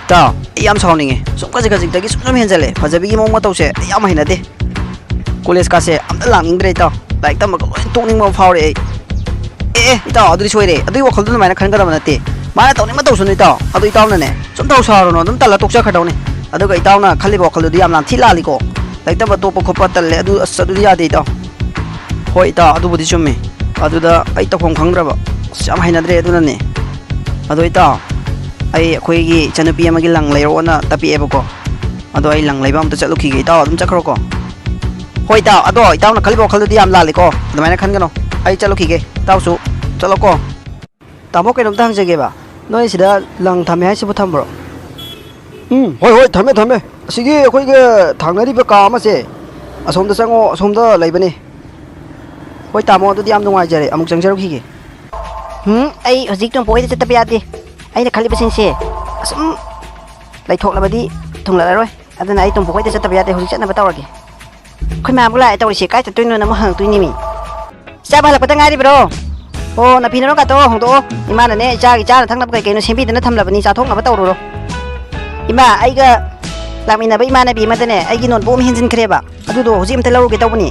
ꯏꯇꯥꯎ ꯑꯩ ꯌꯥꯝ ꯁꯥꯎꯅꯤꯡꯉꯦ ꯁꯨꯝ ꯈꯖꯤꯛꯇꯒꯤ ꯁꯨꯝ ꯍꯦꯟꯖꯜꯂꯦ ꯐꯖꯕꯤꯒꯤ ꯃꯑꯣꯡ ꯃꯇꯧꯁꯦ ꯑꯩ ꯌꯥꯝ ꯍꯩꯅꯗꯦ ꯀꯣꯂꯦꯖꯀꯥꯁꯦ ꯑꯝꯇ ꯂꯥꯛꯅꯤꯡꯗ꯭ꯔꯦ ꯏꯇꯥꯎ ꯂꯥꯏꯔꯤꯛ ꯇꯝꯕꯒ ꯂꯣꯏ ꯇꯣꯛꯅꯤꯡꯕ ꯑꯃ ꯐꯥꯎꯔꯦ ꯑꯩ ꯏꯇꯥꯎ ꯑꯗꯨꯗꯤ ꯁꯣꯏꯔꯦ ꯑꯗꯨꯒꯤ ꯋꯥꯈꯜꯗꯨ ꯑꯗꯨꯃꯥꯏꯅ ꯈꯟꯒꯗꯕ ꯅꯠꯇꯦ ꯃꯥꯅ ꯇꯧꯅꯤꯡꯕ ꯇꯧꯁꯅꯨ ꯏꯇꯥꯎ ꯑꯗꯨ ꯏꯇꯥꯎꯅꯅꯦ ꯁꯨꯝ ꯇꯧ ꯁꯥꯎꯔꯨꯅꯨ ꯑꯗꯨꯝ ꯇꯜꯂ ꯇꯣꯛꯆꯈ꯭ꯔꯗꯧꯅꯤ ꯑꯗꯨꯒ ꯏꯇꯥꯎꯅ ꯈꯜꯂꯤꯕ ꯋꯥꯈꯜꯗꯨꯗꯤ ꯌꯥꯝꯅ ꯊꯤ ꯂꯥꯜꯂꯤꯀꯣ ꯂꯥꯏꯔꯤꯛ ꯇꯝꯕ ꯇꯣꯛꯄ ꯈꯣꯠꯄ ꯇꯜꯂꯦ ꯑꯗꯨ ꯑꯁ ꯑꯗꯨꯗꯤ ꯌꯥꯗꯦ ꯏꯇꯥꯎ ꯍꯣꯏ ꯏꯇꯥꯎ ꯑꯗꯨꯕꯨꯗꯤ ꯆꯨꯝꯃꯤ ꯑꯗꯨꯗ ꯑꯩ ꯇꯧꯐꯝ ꯈꯪꯗ꯭ꯔꯕ ꯑꯁ ꯌꯥꯝ ꯍꯩꯅꯗ꯭ꯔꯦ ꯑꯗꯨꯅꯅꯦ ꯑꯗꯣ ꯏꯇꯥꯎ ꯑꯩꯈꯣꯏꯒꯤ ꯏꯆꯟꯅꯨꯄꯤ ꯑꯃꯒꯤ ꯂꯪ ꯂꯩꯔꯛꯑꯣꯅ ꯇꯞꯄꯤꯑꯦꯕꯀꯣ ꯑꯗꯣ ꯑꯩ ꯂꯪ ꯂꯩꯕ ꯑꯝꯇ ꯆꯠꯂꯨꯈꯤꯒꯦ ꯏꯇꯥꯎ ꯑꯗꯨꯝ ꯆꯠꯈ꯭ꯔꯣꯀꯣ ꯍꯣꯏ ꯏꯇꯥꯎ ꯑꯗꯣ ꯏꯇꯥꯎꯅ ꯈꯜꯂꯤꯕ ꯋꯥꯈꯜꯗꯨꯗꯤ ꯌꯥꯝ ꯂꯥꯜꯂꯤꯀꯣ ꯑꯗꯨꯃꯥꯏꯅ ꯈꯟꯒꯅꯣ ꯑꯩ ꯆꯠꯂꯨꯈꯤꯒꯦ ꯏꯇꯥꯎꯁꯨ ꯆꯠꯂꯣꯀꯣ ꯇꯥꯃꯣ ꯀꯩꯅꯣꯝꯇ ꯍꯪꯖꯒꯦꯕ ꯅꯣꯏ ꯁꯤꯗ ꯂꯪ ꯊꯝꯃꯦ ꯍꯥꯏꯁꯤꯕꯨ ꯊꯝꯕ꯭ꯔꯣ ꯍꯣꯏ ꯊꯝꯃꯦ ꯑꯁꯤꯒꯤ ꯑꯩꯈꯣꯏꯒ ꯊꯪꯅꯔꯤꯕ ꯀꯥ ꯑꯃꯁꯦ ꯑꯁꯣꯝꯗ ꯆꯪꯉꯣ ꯑꯁꯣꯝꯗ ꯂꯩꯕꯅꯤ ꯍꯣꯏ ꯇꯥꯃꯣ ꯑꯗꯨꯗꯤ ꯌꯥꯝ ꯅꯨꯡꯉꯥꯏꯖꯔꯦ ꯑꯃꯨꯛ ꯆꯪꯖꯔꯨꯈꯤꯒꯦ ꯑꯩ ꯍꯧꯖꯤꯛ ꯇꯣꯝꯄꯣꯛ ꯍꯣꯏꯗ ꯆꯠꯇꯕ ꯌꯥꯗꯦ ꯑꯩꯅ ꯈꯜꯂꯤꯕꯁꯤꯡꯁꯦ ꯑꯁꯨꯝ ꯂꯩꯊꯣꯛꯂꯕꯗꯤ ꯊꯨꯡꯂꯔꯣꯏ ꯑꯗꯨꯅ ꯑꯩ ꯇꯣꯝꯄꯣꯛ ꯍꯣꯏꯗ ꯆꯠꯇꯕ ꯌꯥꯗꯦ ꯍꯧꯖꯤꯛ ꯆꯠꯅꯕ ꯇꯧꯔꯒꯦ ꯑꯩꯈꯣꯏ ꯃꯌꯥꯝꯕꯨ ꯂꯥꯛꯑꯦ ꯇꯧꯔꯤꯁꯦ ꯀꯥꯏ ꯆꯠꯇꯣꯏꯅꯣꯅ ꯑꯃꯨꯛ ꯍꯪꯉꯛꯇꯣꯏꯅꯤꯃꯤ ꯆꯥꯕ ꯍꯜꯂꯛꯄꯗ ꯉꯥꯏꯔꯤꯕ꯭ꯔꯣ ꯑꯣ ꯅꯥꯄꯤꯅꯔꯣ ꯀꯥꯇꯣ ꯍꯣꯡꯗꯣꯛꯑꯣ ꯏꯃꯥꯅꯅꯦ ꯏꯆꯥꯒꯤ ꯆꯥꯅ ꯊꯛꯅꯕ ꯀꯩꯅꯣ ꯁꯦꯝꯕꯤꯗꯅ ꯊꯝꯂꯕꯅꯤ ꯆꯥꯊꯣꯛꯅꯕ ꯇꯧꯔꯨꯔꯣ ꯏꯃꯥ ꯑꯩꯒ ꯂꯥꯛꯃꯤꯟꯅꯕ ꯏꯃꯥꯟꯅꯕꯤ ꯑꯃꯗꯅꯦ ꯑꯩꯒꯤ ꯅꯣꯠꯕꯨꯛ ꯑꯃ ꯍꯦꯟꯖꯤꯟꯈ꯭ꯔꯦꯕ ꯑꯗꯨꯗꯣ ꯍꯧꯖꯤꯛ ꯑꯝꯇ ꯂꯧꯔꯨꯒꯦ ꯇꯧꯕꯅꯤ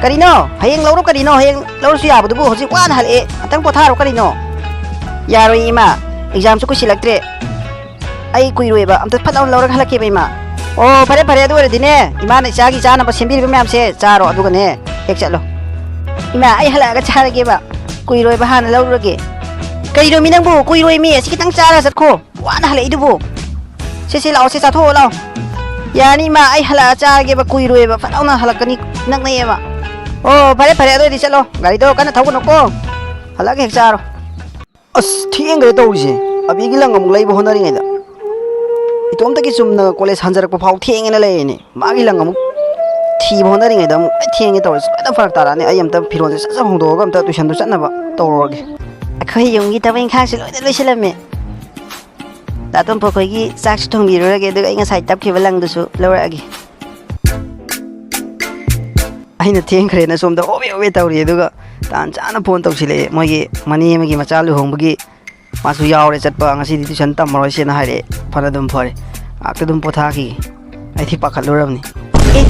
ꯀꯔꯤꯅꯣ ꯍꯌꯦꯡ ꯂꯧꯔꯣ ꯀꯔꯤꯅꯣ ꯍꯌꯦꯡ ꯂꯧꯔꯁꯨ ꯌꯥꯕꯗꯨꯕꯨ ꯍꯧꯖꯤꯛ ꯋꯥꯅ ꯍꯜꯂꯛꯑꯦ ꯉꯥꯛꯇꯪ ꯄꯣꯊꯥꯔꯣ ꯀꯔꯤꯅꯣ ꯌꯥꯔꯣꯏ ꯏꯃꯥ ꯑꯦꯛꯖꯥꯝꯁꯨ ꯀꯨꯏꯁꯤꯜꯂꯛꯇ꯭ꯔꯦ ꯑꯩ ꯀꯨꯏꯔꯣꯏꯕ ꯑꯝꯇ ꯐꯠ ꯂꯥꯎꯅ ꯂꯧꯔꯒ ꯍꯜꯂꯛꯀꯦꯕ ꯏꯃꯥ ꯑꯣ ꯐꯔꯦ ꯑꯗꯨ ꯑꯣꯏꯔꯗꯤꯅꯦ ꯏꯃꯥꯅ ꯏꯆꯥꯒꯤ ꯆꯥꯅꯕ ꯁꯦꯝꯕꯤꯔꯤꯕ ꯃꯌꯥꯝꯁꯦ ꯆꯥꯔꯣ ꯑꯗꯨꯒꯅꯦ ꯍꯦꯛ ꯆꯠꯂꯣ ꯏꯃꯥ ꯑꯩ ꯍꯜꯂꯛꯑꯒ ꯆꯥꯔꯒꯦꯕ ꯀꯨꯏꯔꯣꯏꯕ ꯍꯥꯟꯅ ꯂꯧꯔꯨꯔꯒꯦ ꯀꯔꯤꯅꯣ ꯃꯤ ꯅꯪꯕꯨ ꯀꯨꯏꯔꯣꯏ ꯃꯤ ꯑꯁꯤ ꯈꯤꯇꯪ ꯆꯥꯔ ꯆꯠꯈꯣ ꯋꯥꯅ ꯍꯜꯂꯛꯏꯗꯨꯕꯨ ꯁꯤ ꯂꯥꯛꯑꯣ ꯁꯤ ꯆꯥꯊꯣꯛꯑꯣ ꯂꯥꯛꯑꯣ ꯌꯥꯅꯤ ꯏꯃꯥ ꯑꯩ ꯍꯜꯂꯛꯑ ꯆꯥꯔꯒꯦꯕ ꯀꯨꯏꯔꯣꯏꯕ ꯐꯠꯂꯥꯎꯅ ꯍꯜꯂꯛꯀꯅꯤ ꯅꯛꯅꯩꯌꯦꯕ ꯑꯣ ꯐꯔꯦ ꯐꯔꯦ ꯑꯗꯨꯑꯣꯏꯗꯤ ꯆꯠꯂꯣ ꯒꯥꯔꯤꯗꯣ ꯀꯟꯅ ꯊꯧꯒꯅꯨꯀꯣ ꯍꯜꯂꯛꯑꯒ ꯍꯦꯛ ꯆꯥꯔꯣ ꯑꯁ ꯊꯦꯡꯈ꯭ꯔꯦ ꯇꯧꯔꯤꯁꯦ ꯑꯕꯤꯒꯤ ꯂꯪ ꯑꯃꯨꯛ ꯂꯩꯕ ꯍꯣꯠꯅꯔꯤꯉꯩꯗ ꯏꯇꯣꯝꯇꯒꯤ ꯆꯨꯝꯅ ꯀꯣꯂꯦꯖ ꯍꯟꯖꯔꯛꯄ ꯐꯥꯎ ꯊꯦꯡꯉꯦꯅ ꯂꯩꯔꯤꯅꯦ ꯃꯥꯒꯤ ꯂꯪ ꯑꯃꯨꯛ ꯊꯤꯕ ꯍꯣꯠꯅꯔꯤꯉꯩꯗ ꯑꯃꯨꯛ ꯊꯦꯡꯉꯦ ꯇꯧꯔꯤꯁꯦ ꯁꯨꯃꯥꯏꯅ ꯐꯔꯛ ꯇꯥꯔꯛꯑꯅꯤ ꯑꯩ ꯑꯝꯇ ꯐꯤꯔꯣꯟꯁꯦ ꯁꯠ ꯁꯠ ꯍꯣꯡꯗꯣꯛꯑꯒ ꯑꯝꯇ ꯇꯨꯏꯁꯟꯗꯣ ꯆꯠꯅꯕ ꯇꯧꯔꯨꯔꯒꯦ ꯑꯩꯈꯣꯏ ꯌꯨꯝꯒꯤ ꯊꯕꯛ ꯏꯪꯈꯥꯡꯁꯦ ꯂꯣꯏꯅ ꯂꯣꯏꯁꯤꯜꯂꯝꯃꯦ ꯗꯥꯇꯣꯝꯄ ꯑꯩꯈꯣꯏꯒꯤ ꯆꯥꯛꯁꯨ ꯊꯣꯡꯕꯤꯔꯨꯔꯒꯦ ꯑꯗꯨꯒ ꯑꯩ ꯉꯁꯥꯏ ꯇꯞꯈꯤꯕ ꯂꯪꯗꯨꯁꯨ ꯂꯧꯔꯛꯑꯒꯦ ꯑꯩꯅ ꯊꯦꯡꯈ꯭ꯔꯦꯅ ꯁꯣꯝꯗ ꯍꯣꯕꯦ ꯍꯣꯕꯦ ꯇꯧꯔꯤ ꯑꯗꯨꯒ ꯇꯥꯟ ꯆꯥꯅ ꯐꯣꯟ ꯇꯧꯁꯤꯜꯂꯛꯑꯦ ꯃꯣꯏꯒꯤ ꯃꯅꯦ ꯑꯃꯒꯤ ꯃꯆꯥ ꯂꯨꯍꯣꯡꯕꯒꯤ ꯃꯥꯁꯨ ꯌꯥꯎꯔꯦ ꯆꯠꯄ ꯉꯁꯤꯗꯤ ꯇꯨꯏꯁꯟ ꯇꯝꯃꯔꯣꯏꯁꯦꯅ ꯍꯥꯏꯔꯛꯑꯦ ꯐꯔꯦ ꯑꯗꯨꯝ ꯐꯔꯦ ꯉꯥꯛꯇ ꯑꯗꯨꯝ ꯄꯣꯊꯥꯈꯤꯒꯦ ꯑꯩꯗꯤ ꯄꯥꯈꯠꯂꯨꯔꯕꯅꯤ ꯑꯦ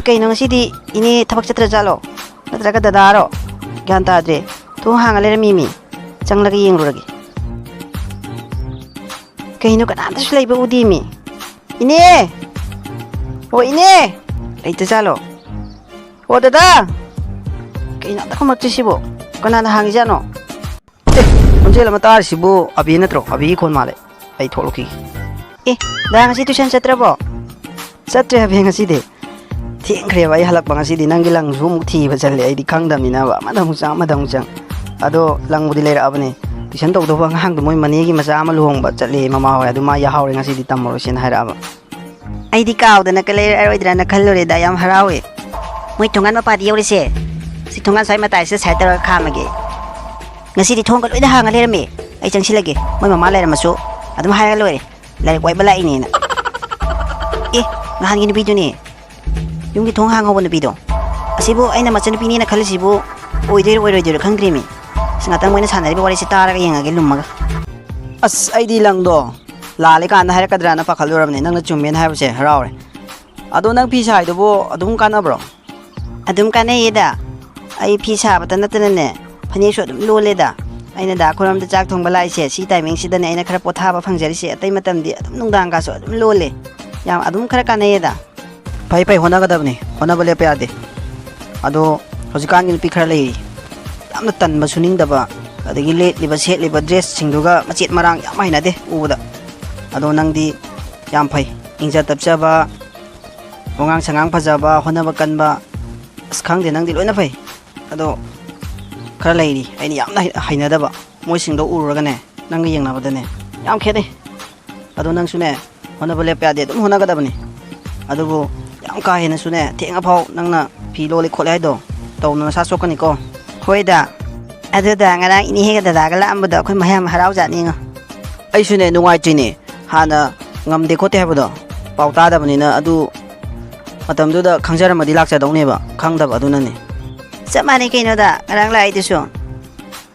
ꯀꯩꯅꯣ ꯉꯁꯤꯗꯤ ꯏꯅꯦ ꯊꯕꯛ ꯆꯠꯇ꯭ꯔꯖꯥꯠꯂꯣ ꯅꯠꯇ꯭ꯔꯒ ꯗꯗꯥꯔꯣ ꯒ꯭ꯌꯥꯟ ꯇꯥꯗ꯭ꯔꯦ ꯊꯣꯡ ꯍꯥꯡꯉ ꯂꯩꯔꯝꯃꯤꯃꯤ ꯆꯪꯂꯒ ꯌꯦꯡꯂꯨꯔꯒꯦ ꯀꯩꯅꯣ ꯀꯅꯥꯝꯇꯁꯨ ꯂꯩꯕ ꯎꯗꯦꯃꯤ ꯏꯅꯦ ꯑꯣ ꯏꯅꯦ ꯂꯩꯇꯖꯥꯠꯂꯣ ꯑꯣ ꯗꯗꯥ ꯀꯩꯅꯣ ꯑꯝꯇ ꯈꯨꯝꯃꯛꯇ꯭ꯔꯤꯁꯤꯕꯣ ꯀꯅꯥꯅ ꯍꯥꯡꯉꯤꯖꯥꯠꯅꯣ ꯑꯦ ꯈꯣꯟꯖꯦꯜ ꯑꯃ ꯇꯥꯔꯤꯁꯤꯕꯨ ꯑꯕꯤ ꯅꯠꯇ꯭ꯔꯣ ꯑꯕꯤꯒꯤ ꯈꯣꯟ ꯃꯥꯜꯂꯦ ꯑꯩ ꯊꯣꯛꯂꯛꯈꯤꯒꯦ ꯑꯦ ꯗꯥ ꯉꯁꯤ ꯇꯨꯏꯁꯟ ꯆꯠꯇ꯭ꯔꯕꯣ ꯆꯠꯇ꯭ꯔꯦ ꯑꯕꯤ ꯉꯁꯤꯗꯤ ꯊꯦꯡꯈ꯭ꯔꯦꯕ ꯑꯩ ꯍꯜꯂꯛꯄ ꯉꯁꯤꯗꯤ ꯅꯪꯒꯤ ꯂꯪꯁꯨ ꯑꯃꯨꯛ ꯊꯤꯕ ꯆꯠꯂꯦ ꯑꯩꯗꯤ ꯈꯪꯗꯕꯅꯤꯅꯕ ꯑꯃꯗ ꯑꯃꯨꯛ ꯆꯪ ꯑꯃꯗ ꯑꯃꯨꯛ ꯆꯪ ꯑꯗꯣ ꯂꯪꯕꯨꯗꯤ ꯂꯩꯔꯛꯑꯕꯅꯦ ꯇꯨꯏꯁꯟ ꯇꯧꯗꯧꯕ ꯑꯉꯥꯡꯗꯣ ꯃꯣꯏ ꯃꯅꯦꯒꯤ ꯃꯆꯥ ꯑꯃ ꯂꯨꯍꯣꯡꯕ ꯆꯠꯂꯦ ꯃꯃꯥ ꯍꯣꯏ ꯑꯗꯨ ꯃꯥ ꯌꯥꯍꯧꯔꯦ ꯉꯁꯤꯗꯤ ꯇꯝꯃꯔꯣꯏꯁꯦꯅ ꯍꯥꯏꯔꯛꯑꯕ ꯑꯩꯗꯤ ꯀꯥꯎꯗꯅꯀ ꯂꯩꯔꯛꯑꯔꯣꯏꯗ꯭ꯔꯥꯅ ꯈꯜꯂꯨꯔꯦꯗ ꯌꯥꯝ ꯍꯔꯥꯎꯋꯦ ꯃꯣꯏ ꯊꯣꯡꯒꯥꯟ ꯃꯄꯥꯗꯤ ꯌꯧꯔꯤꯁꯦ ꯁꯤ ꯊꯣꯡꯒꯥꯟ ꯁ꯭ꯋꯥꯏ ꯃꯇꯥꯏꯁꯤꯗ ꯁꯥꯏꯠ ꯇꯧꯔꯒ ꯈꯥꯝꯃꯒꯦ ꯉꯁꯤꯗꯤ ꯊꯣꯡꯒ ꯂꯣꯏꯅ ꯍꯥꯡꯉ ꯂꯩꯔꯝꯃꯦ ꯑꯩ ꯆꯪꯁꯤꯜꯂꯒꯦ ꯃꯣꯏ ꯃꯃꯥ ꯂꯩꯔꯝꯃꯁꯨ ꯑꯗꯨꯝ ꯍꯥꯏꯔꯒ ꯂꯣꯏꯔꯦ ꯂꯥꯏꯔꯤꯛ ꯋꯥꯏꯕ ꯂꯥꯛꯏꯅꯦꯅ ꯑꯦ ꯅꯍꯥꯟꯒꯤ ꯅꯨꯄꯤꯗꯨꯅꯦ ꯌꯨꯝꯒꯤ ꯊꯣꯡ ꯍꯥꯡꯍꯧꯕ ꯅꯨꯄꯤꯗꯣ ꯑꯁꯤꯕꯨ ꯑꯩꯅ ꯃꯆꯟꯅꯨꯄꯤꯅꯦꯅ ꯈꯜꯂꯤꯁꯤꯕꯨ ꯑꯣꯏꯗꯣꯏꯔ ꯑꯣꯏꯔꯣꯏꯗꯣꯏꯔ ꯈꯪꯗ꯭ꯔꯤꯃꯤ ꯑꯁ ꯉꯥꯛꯇꯪ ꯃꯣꯏꯅ ꯁꯥꯟꯅꯔꯤꯕ ꯋꯥꯔꯤꯁꯤ ꯇꯥꯔꯒ ꯌꯦꯡꯉꯒꯦ ꯂꯨꯝꯃꯒ ꯑꯁ ꯑꯩꯗꯤ ꯂꯪꯗꯣ ꯂꯥꯜꯂꯦꯀꯥꯟꯗ ꯍꯥꯏꯔꯛꯀꯗ꯭ꯔꯥꯅ ꯄꯥꯈꯠꯂꯨꯔꯕꯅꯦ ꯅꯪꯅ ꯆꯨꯝꯃꯦꯅ ꯍꯥꯏꯕꯁꯦ ꯍꯔꯥꯎꯔꯦ ꯑꯗꯣ ꯅꯪ ꯐꯤ ꯁꯥꯏꯗꯨꯕꯨ ꯑꯗꯨꯝ ꯀꯥꯟꯅꯕ꯭ꯔꯣ ꯑꯗꯨꯝ ꯀꯥꯟꯅꯩꯌꯦꯗ ꯑꯩ ꯐꯤ ꯁꯥꯕꯇ ꯅꯠꯇꯅꯅꯦ ꯐꯅꯦꯛꯁꯨ ꯑꯗꯨꯝ ꯂꯣꯜꯂꯦꯗ ꯑꯩꯅ ꯗꯥ ꯈꯣꯏꯔꯣꯝꯗ ꯆꯥꯛ ꯊꯣꯡꯕ ꯂꯥꯛꯏꯁꯦ ꯁꯤ ꯇꯥꯏꯃꯤꯡꯁꯤꯗꯅꯦ ꯑꯩꯅ ꯈꯔ ꯄꯣꯊꯥꯕ ꯐꯪꯖꯔꯤꯁꯦ ꯑꯇꯩ ꯃꯇꯝꯗꯤ ꯑꯗꯨꯝ ꯅꯨꯡꯗꯥꯡꯒꯥꯁꯨ ꯑꯗꯨꯝ ꯂꯣꯜꯂꯦ ꯌꯥꯝ ꯑꯗꯨꯝ ꯈꯔ ꯀꯥꯟꯅꯩꯌꯦꯗ ꯐꯩ ꯐꯩ ꯍꯣꯠꯅꯒꯗꯕꯅꯤ ꯍꯣꯠꯅꯕ ꯂꯦꯞꯄ ꯌꯥꯗꯦ ꯑꯗꯣ ꯍꯧꯖꯤꯛꯀꯥꯟꯒꯤ ꯅꯨꯄꯤ ꯈꯔ ꯂꯩꯔꯤ ꯌꯥꯝꯅ ꯇꯟꯕ ꯁꯨꯅꯤꯡꯗꯕ ꯑꯗꯒꯤ ꯂꯤꯠꯂꯤꯕ ꯁꯦꯠꯂꯤꯕ ꯗ꯭ꯔꯦꯁꯁꯤꯡꯗꯨꯒ ꯃꯆꯦꯠ ꯃꯔꯥꯡ ꯌꯥꯝ ꯍꯩꯅꯗꯦ ꯎꯕꯗ ꯑꯗꯣ ꯅꯪꯗꯤ ꯌꯥꯝ ꯐꯩ ꯏꯪꯖ ꯇꯞꯆꯕ ꯋꯥꯉꯥꯡ ꯁꯉꯥꯡ ꯐꯖꯕ ꯍꯣꯠꯅꯕ ꯀꯟꯕ ꯑꯁ ꯈꯪꯗꯦ ꯅꯪꯗꯤ ꯂꯣꯏꯅ ꯐꯩ ꯑꯗꯣ ꯈꯔ ꯂꯩꯔꯤ ꯑꯩꯅ ꯌꯥꯝꯅ ꯍꯩꯅꯗꯕ ꯃꯣꯏꯁꯤꯡꯗꯣ ꯎꯔꯨꯔꯒꯅꯦ ꯅꯪꯒ ꯌꯦꯡꯅꯕꯗꯅꯦ ꯌꯥꯝ ꯈꯦꯠꯅꯩ ꯑꯗꯣ ꯅꯪꯁꯨꯅꯦ ꯍꯣꯠꯅꯕ ꯂꯦꯞꯄ ꯌꯥꯗꯦ ꯑꯗꯨꯝ ꯍꯣꯠꯅꯒꯗꯕꯅꯤ ꯑꯗꯨꯕꯨ ꯌꯥꯝ ꯀꯥ ꯍꯦꯟꯅꯁꯨꯅꯦ ꯊꯦꯡꯉꯐꯥꯎ ꯅꯪꯅ ꯐꯤ ꯂꯣꯜꯂꯤ ꯈꯣꯠꯂꯤ ꯍꯥꯏꯗꯣ ꯇꯧꯅ ꯅꯁꯥ ꯁꯣꯛꯀꯅꯤꯀꯣ ꯍꯣꯏꯗ ꯑꯗꯨꯗ ꯉꯔꯥꯡ ꯏꯅꯦꯒ ꯗꯗꯥꯒ ꯂꯥꯛꯑꯝꯕꯗꯣ ꯑꯩꯈꯣꯏ ꯃꯌꯥꯝ ꯍꯔꯥꯎꯖꯥꯠꯅꯤꯉꯣ ꯑꯩꯁꯨꯅꯦ ꯅꯨꯡꯉꯥꯏꯇ꯭ꯔꯤꯅꯦ ꯍꯥꯟꯅ ꯉꯝꯗꯦ ꯈꯣꯠꯇꯦ ꯍꯥꯏꯕꯗꯣ ꯄꯥꯎ ꯇꯥꯗꯕꯅꯤꯅ ꯑꯗꯨ ꯃꯇꯝꯗꯨꯗ ꯈꯪꯖꯔꯝꯃꯗꯤ ꯂꯥꯛꯆꯗꯧꯅꯦꯕ ꯈꯪꯗꯕ ꯑꯗꯨꯅꯅꯦ ꯆꯞ ꯃꯥꯟꯅꯩ ꯀꯩꯅꯣꯗ ꯉꯔꯥꯡ ꯂꯥꯛꯏꯗꯨꯁꯨ